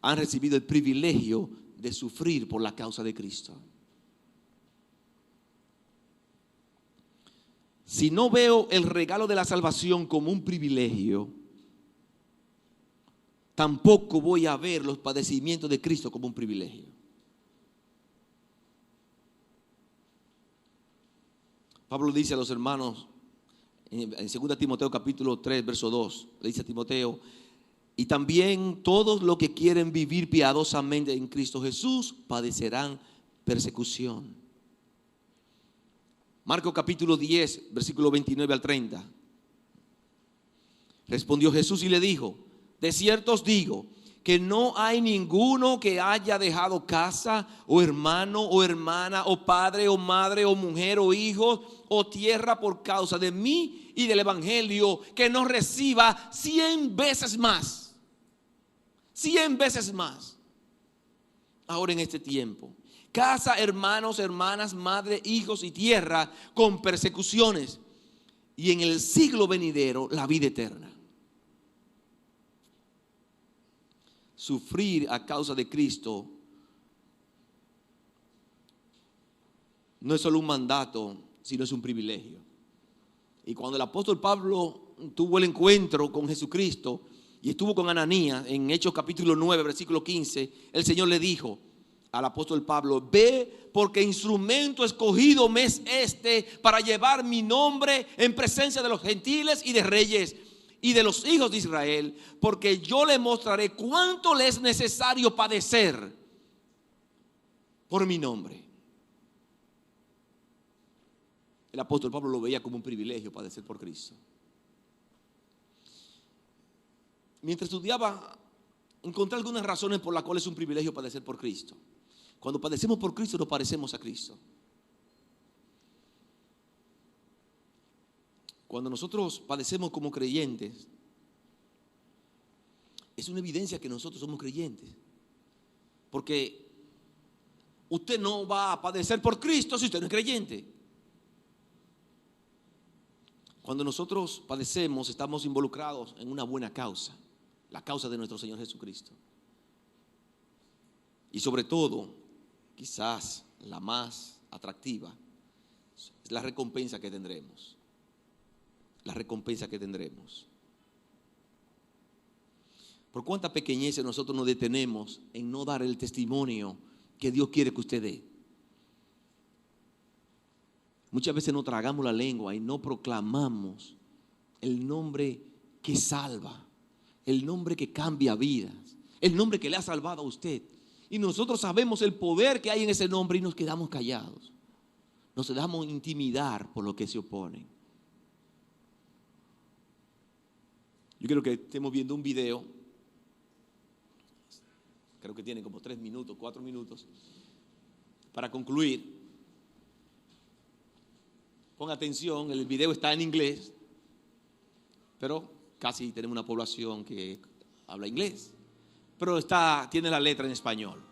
han recibido el privilegio de sufrir por la causa de Cristo. Si no veo el regalo de la salvación como un privilegio, tampoco voy a ver los padecimientos de Cristo como un privilegio. Pablo dice a los hermanos en 2 Timoteo capítulo 3, verso 2, le dice a Timoteo: y también todos los que quieren vivir piadosamente en Cristo Jesús padecerán persecución. Marcos capítulo 10, versículo 29 al 30. Respondió Jesús y le dijo: de cierto os digo que no hay ninguno que haya dejado casa, o hermano, o hermana, o padre, o madre, o mujer, o hijos, o tierra por causa de mí y del evangelio, que no reciba 100 veces más. 100 veces más. Ahora en este tiempo, casa, hermanos, hermanas, madre, hijos y tierra con persecuciones, y en el siglo venidero la vida eterna. Sufrir a causa de Cristo no es solo un mandato, sino es un privilegio. Y cuando el apóstol Pablo tuvo el encuentro con Jesucristo y estuvo con Ananías en Hechos capítulo 9, versículo 15, el Señor le dijo al apóstol Pablo: ve, porque instrumento escogido me es este para llevar mi nombre en presencia de los gentiles y de reyes, y de los hijos de Israel, porque yo les mostraré cuánto les es necesario padecer por mi nombre. El apóstol Pablo lo veía como un privilegio padecer por Cristo. Mientras estudiaba, encontré algunas razones por las cuales es un privilegio padecer por Cristo. Cuando padecemos por Cristo, nos parecemos a Cristo. Cuando nosotros padecemos como creyentes, es una evidencia que nosotros somos creyentes. Porque usted no va a padecer por Cristo si usted no es creyente. Cuando nosotros padecemos, estamos involucrados en una buena causa, la causa de nuestro Señor Jesucristo. Y sobre todo, quizás la más atractiva, es la recompensa que tendremos. La recompensa que tendremos. Por cuánta pequeñez nosotros nos detenemos en no dar el testimonio que Dios quiere que usted dé. Muchas veces nos tragamos la lengua y no proclamamos el nombre que salva, el nombre que cambia vidas, el nombre que le ha salvado a usted. Y nosotros sabemos el poder que hay en ese nombre y nos quedamos callados. Nos dejamos intimidar por lo que se oponen. Yo quiero que estemos viendo un video. Creo que tiene como 3 minutos, 4 minutos. Para concluir, pon atención, el video está en inglés, pero casi tenemos una población que habla inglés. Pero tiene la letra en español.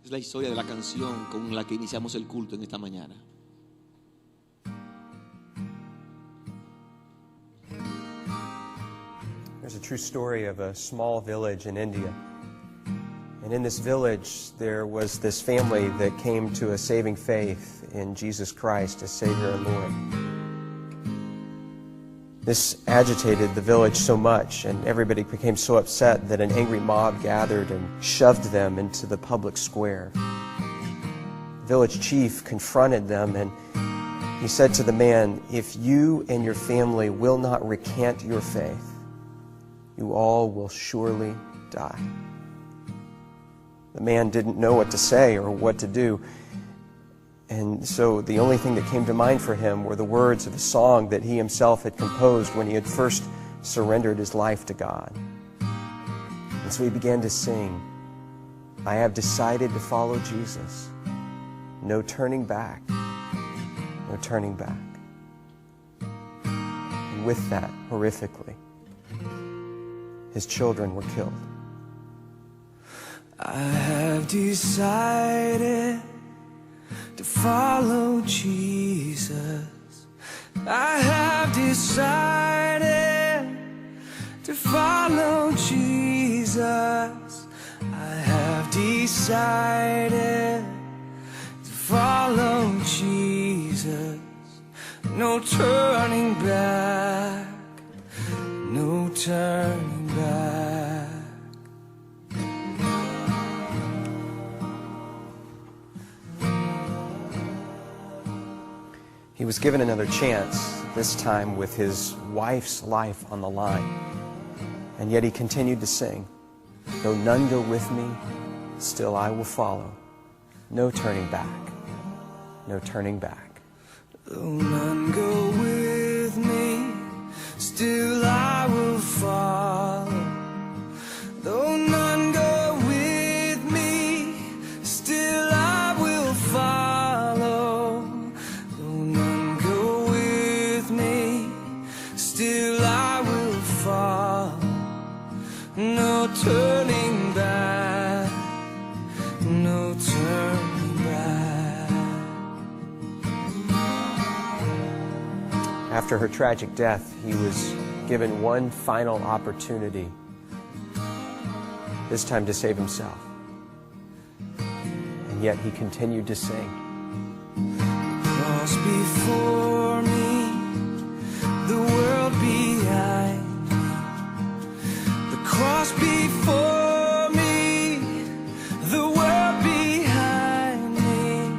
Es la historia de la canción con la que iniciamos el culto en esta mañana.
There's a true story of a small village in India. And in this village, there was this family that came to a saving faith in Jesus Christ as Savior and Lord. This agitated the village so much, and everybody became so upset that an angry mob gathered and shoved them into the public square. The village chief confronted them, and he said to the man, "If you and your family will not recant your faith, you all will surely die." The man didn't know what to say or what to do. And so the only thing that came to mind for him were the words of a song that he himself had composed when he had first surrendered his life to God. And so he began to sing, "I have decided to follow Jesus. No turning back, no turning back." And with that, horrifically, his children were killed.
I have decided to follow Jesus. I have decided to follow Jesus. I have decided to follow Jesus. No turning back, no turning back.
He was given another chance, this time with his wife's life on the line. And yet he continued to sing, "Though none go with me, still I will follow. No turning back, no turning back."
Though none go with me, still I will follow. Though none go with me, still I will follow. Though none go with me, still I will follow. No turning back, no turning back.
After her tragic death, he was given one final opportunity, this time to save himself. And yet he continued to sing.
Cross before me, the world behind me. The cross before me, the world behind me.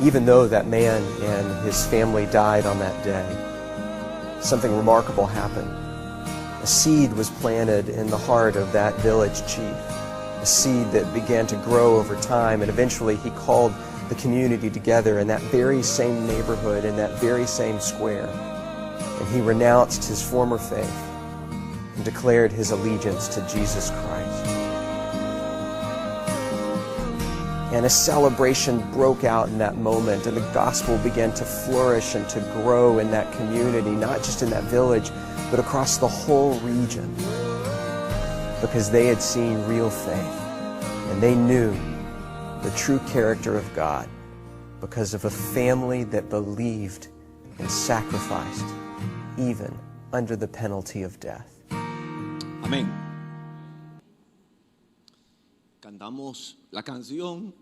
even though that man and his family died on that day, something remarkable happened. A seed was planted in the heart of that village chief, a seed that began to grow over time, and eventually he called the community together in that very same neighborhood, in that very same square, and he renounced his former faith and declared his allegiance to Jesus Christ. And a celebration broke out in that moment, and the gospel began to flourish and to grow in that community, not just in that village, but across the whole region, because they had seen real faith, and they knew the true character of God because of a family that believed and sacrificed, even under the penalty of death.
Amén. Cantamos la canción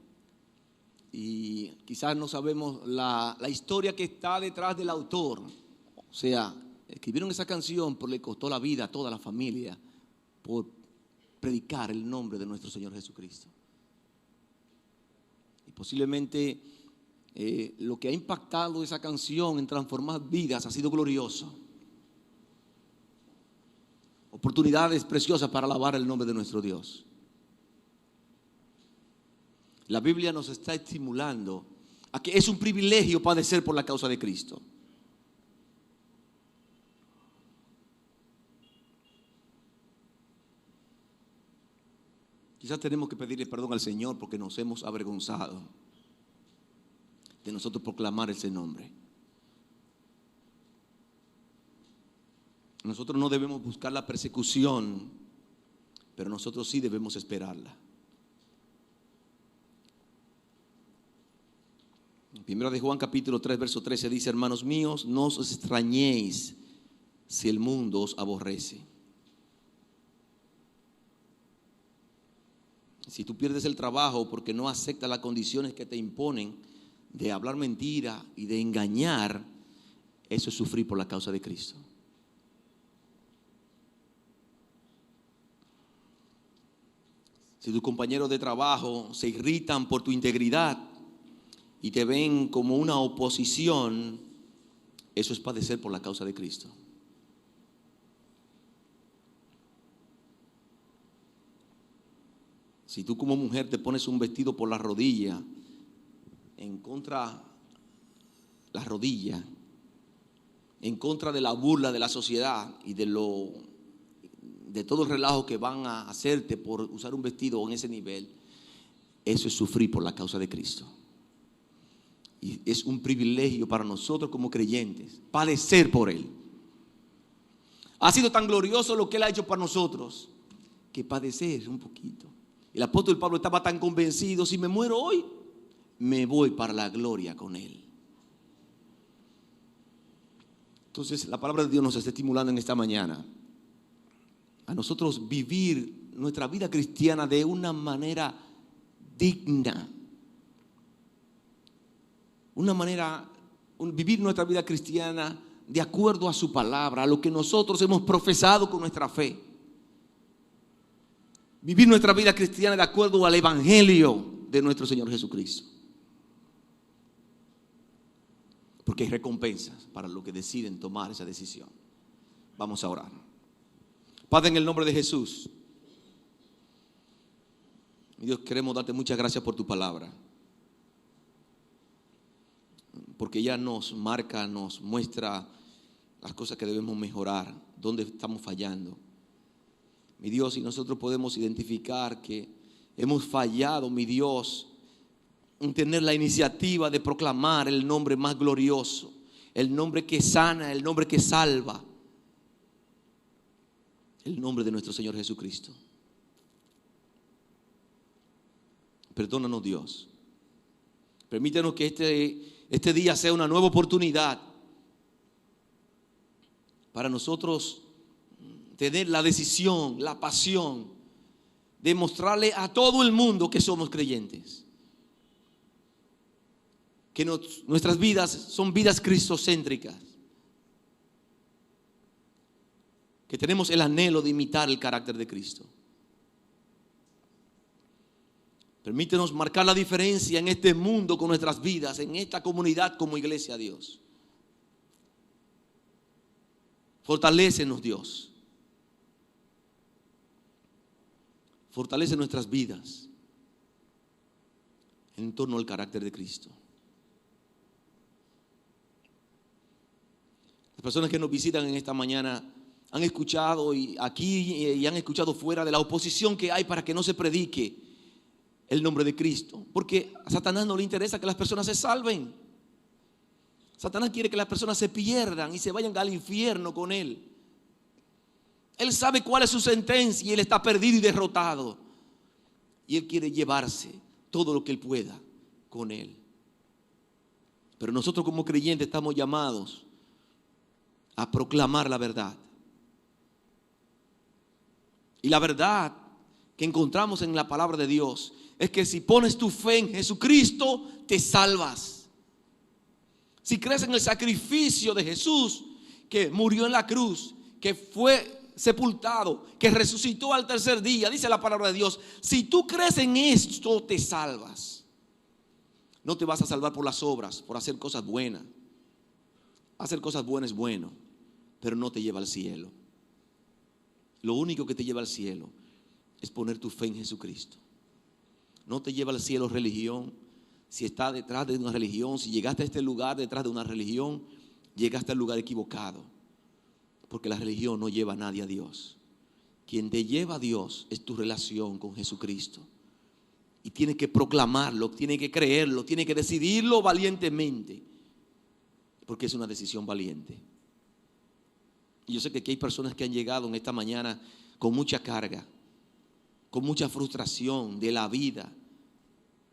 y quizás no sabemos la historia que está detrás del autor. O sea, escribieron esa canción, pero le costó la vida a toda la familia por predicar el nombre de nuestro Señor Jesucristo. Y posiblemente lo que ha impactado esa canción en transformar vidas ha sido glorioso. Oportunidades preciosas para alabar el nombre de nuestro Dios. La Biblia nos está estimulando a que es un privilegio padecer por la causa de Cristo. Quizás tenemos que pedirle perdón al Señor porque nos hemos avergonzado de nosotros proclamar ese nombre. Nosotros no debemos buscar la persecución, pero nosotros sí debemos esperarla. En 1 de Juan capítulo 3 verso 13 dice: hermanos míos, no os extrañéis si el mundo os aborrece. Si tú pierdes el trabajo porque no aceptas las condiciones que te imponen de hablar mentira y de engañar, eso es sufrir por la causa de Cristo. Si tus compañeros de trabajo se irritan por tu integridad y te ven como una oposición, eso es padecer por la causa de Cristo. Si tú como mujer te pones un vestido por la rodilla, en contra la rodilla, en contra de la burla de la sociedad y de todo el relajo que van a hacerte por usar un vestido en ese nivel, eso es sufrir por la causa de Cristo. Y es un privilegio para nosotros como creyentes padecer por Él. Ha sido tan glorioso lo que Él ha hecho para nosotros que padecer un poquito. El apóstol Pablo estaba tan convencido: si me muero hoy, me voy para la gloria con Él. Entonces la palabra de Dios nos está estimulando en esta mañana a nosotros vivir nuestra vida cristiana de una manera digna. Vivir nuestra vida cristiana de acuerdo a su palabra, a lo que nosotros hemos profesado con nuestra fe. Vivir nuestra vida cristiana de acuerdo al evangelio de nuestro Señor Jesucristo. Porque hay recompensas para los que deciden tomar esa decisión. Vamos a orar. Padre, en el nombre de Jesús, Dios, queremos darte muchas gracias por tu palabra, porque ella nos marca, nos muestra las cosas que debemos mejorar, dónde estamos fallando. Mi Dios, y nosotros podemos identificar que hemos fallado, mi Dios, en tener la iniciativa de proclamar el nombre más glorioso, el nombre que sana, el nombre que salva, el nombre de nuestro Señor Jesucristo. Perdónanos, Dios. Permítanos que este día sea una nueva oportunidad para nosotros tener la decisión, la pasión de mostrarle a todo el mundo que somos creyentes, que nuestras vidas son vidas cristocéntricas, que tenemos el anhelo de imitar el carácter de Cristo. Permítenos marcar la diferencia en este mundo con nuestras vidas, en esta comunidad como iglesia a Dios. Fortalécenos, Dios. Fortalece nuestras vidas en torno al carácter de Cristo. Las personas que nos visitan en esta mañana han escuchado aquí y han escuchado fuera de la oposición que hay para que no se predique el nombre de Cristo. Porque a Satanás no le interesa que las personas se salven. Satanás quiere que las personas se pierdan y se vayan al infierno con él. Él sabe cuál es su sentencia y él está perdido y derrotado. Y él quiere llevarse todo lo que él pueda con él. Pero nosotros como creyentes estamos llamados a proclamar la verdad. Y la verdad que encontramos en la palabra de Dios es que si pones tu fe en Jesucristo, te salvas. Si crees en el sacrificio de Jesús, que murió en la cruz, que fue sepultado, que resucitó al tercer día, dice la palabra de Dios, si tú crees en esto, te salvas. No te vas a salvar por las obras, por hacer cosas buenas. Hacer cosas buenas es bueno, pero no te lleva al cielo. Lo único que te lleva al cielo es poner tu fe en Jesucristo. No te lleva al cielo religión. Si estás detrás de una religión, si llegaste a este lugar detrás de una religión, llegaste al lugar equivocado. Porque la religión no lleva a nadie a Dios. Quien te lleva a Dios es tu relación con Jesucristo. Y tienes que proclamarlo, tienes que creerlo, tienes que decidirlo valientemente. Porque es una decisión valiente. Y yo sé que aquí hay personas que han llegado en esta mañana con mucha carga, con mucha frustración de la vida,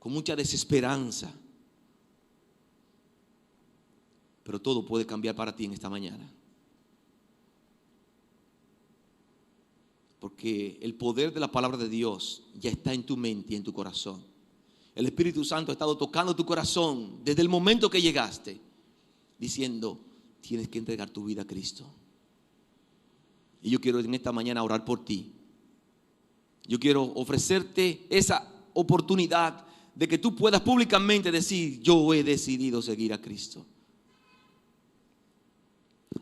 con mucha desesperanza. Pero todo puede cambiar para ti en esta mañana. Porque el poder de la palabra de Dios ya está en tu mente y en tu corazón. El Espíritu Santo ha estado tocando tu corazón desde el momento que llegaste, diciendo, tienes que entregar tu vida a Cristo. Y yo quiero en esta mañana orar por ti. Yo quiero ofrecerte esa oportunidad de que tú puedas públicamente decir, yo he decidido seguir a Cristo.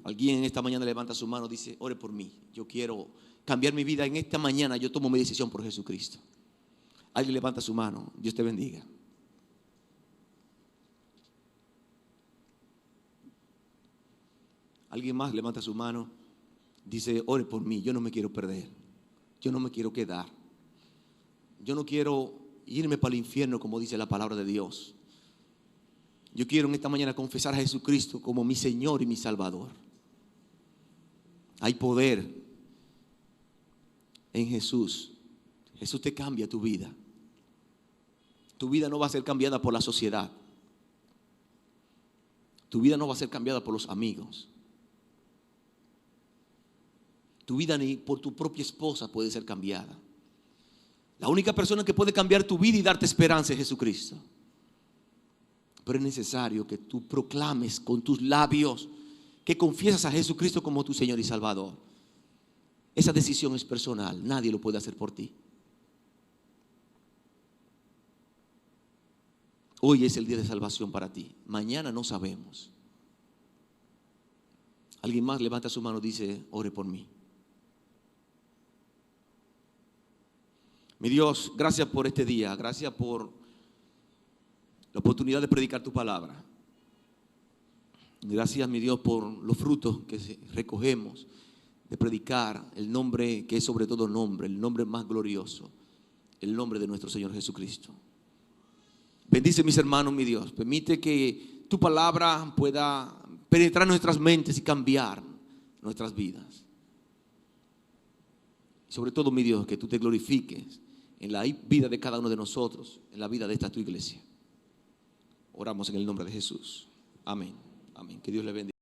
Alguien en esta mañana levanta su mano y dice, ore por mí. Yo quiero cambiar mi vida. En esta mañana yo tomo mi decisión por Jesucristo. Alguien levanta su mano. Dios te bendiga. Alguien más levanta su mano. Dice, ore por mí, yo no me quiero perder. Yo no me quiero quedar. Yo no quiero irme para el infierno como dice la palabra de Dios. Yo quiero en esta mañana confesar a Jesucristo como mi Señor y mi Salvador. Hay poder en Jesús. Jesús te cambia tu vida. Tu vida no va a ser cambiada por la sociedad. Tu vida no va a ser cambiada por los amigos. Tu vida ni por tu propia esposa puede ser cambiada. La única persona que puede cambiar tu vida y darte esperanza es Jesucristo. Pero es necesario que tú proclames con tus labios que confiesas a Jesucristo como tu Señor y Salvador. Esa decisión es personal, nadie lo puede hacer por ti. Hoy es el día de salvación para ti. Mañana no sabemos. Alguien más levanta su mano y dice, ore por mí. Mi Dios, gracias por este día, gracias por la oportunidad de predicar tu palabra. Gracias, mi Dios, por los frutos que recogemos de predicar el nombre que es sobre todo nombre, el nombre más glorioso, el nombre de nuestro Señor Jesucristo. Bendice mis hermanos, mi Dios, permite que tu palabra pueda penetrar nuestras mentes y cambiar nuestras vidas. Sobre todo, mi Dios, que tú te glorifiques en la vida de cada uno de nosotros, en la vida de esta tu iglesia. Oramos en el nombre de Jesús. Amén. Amén. Que Dios le bendiga.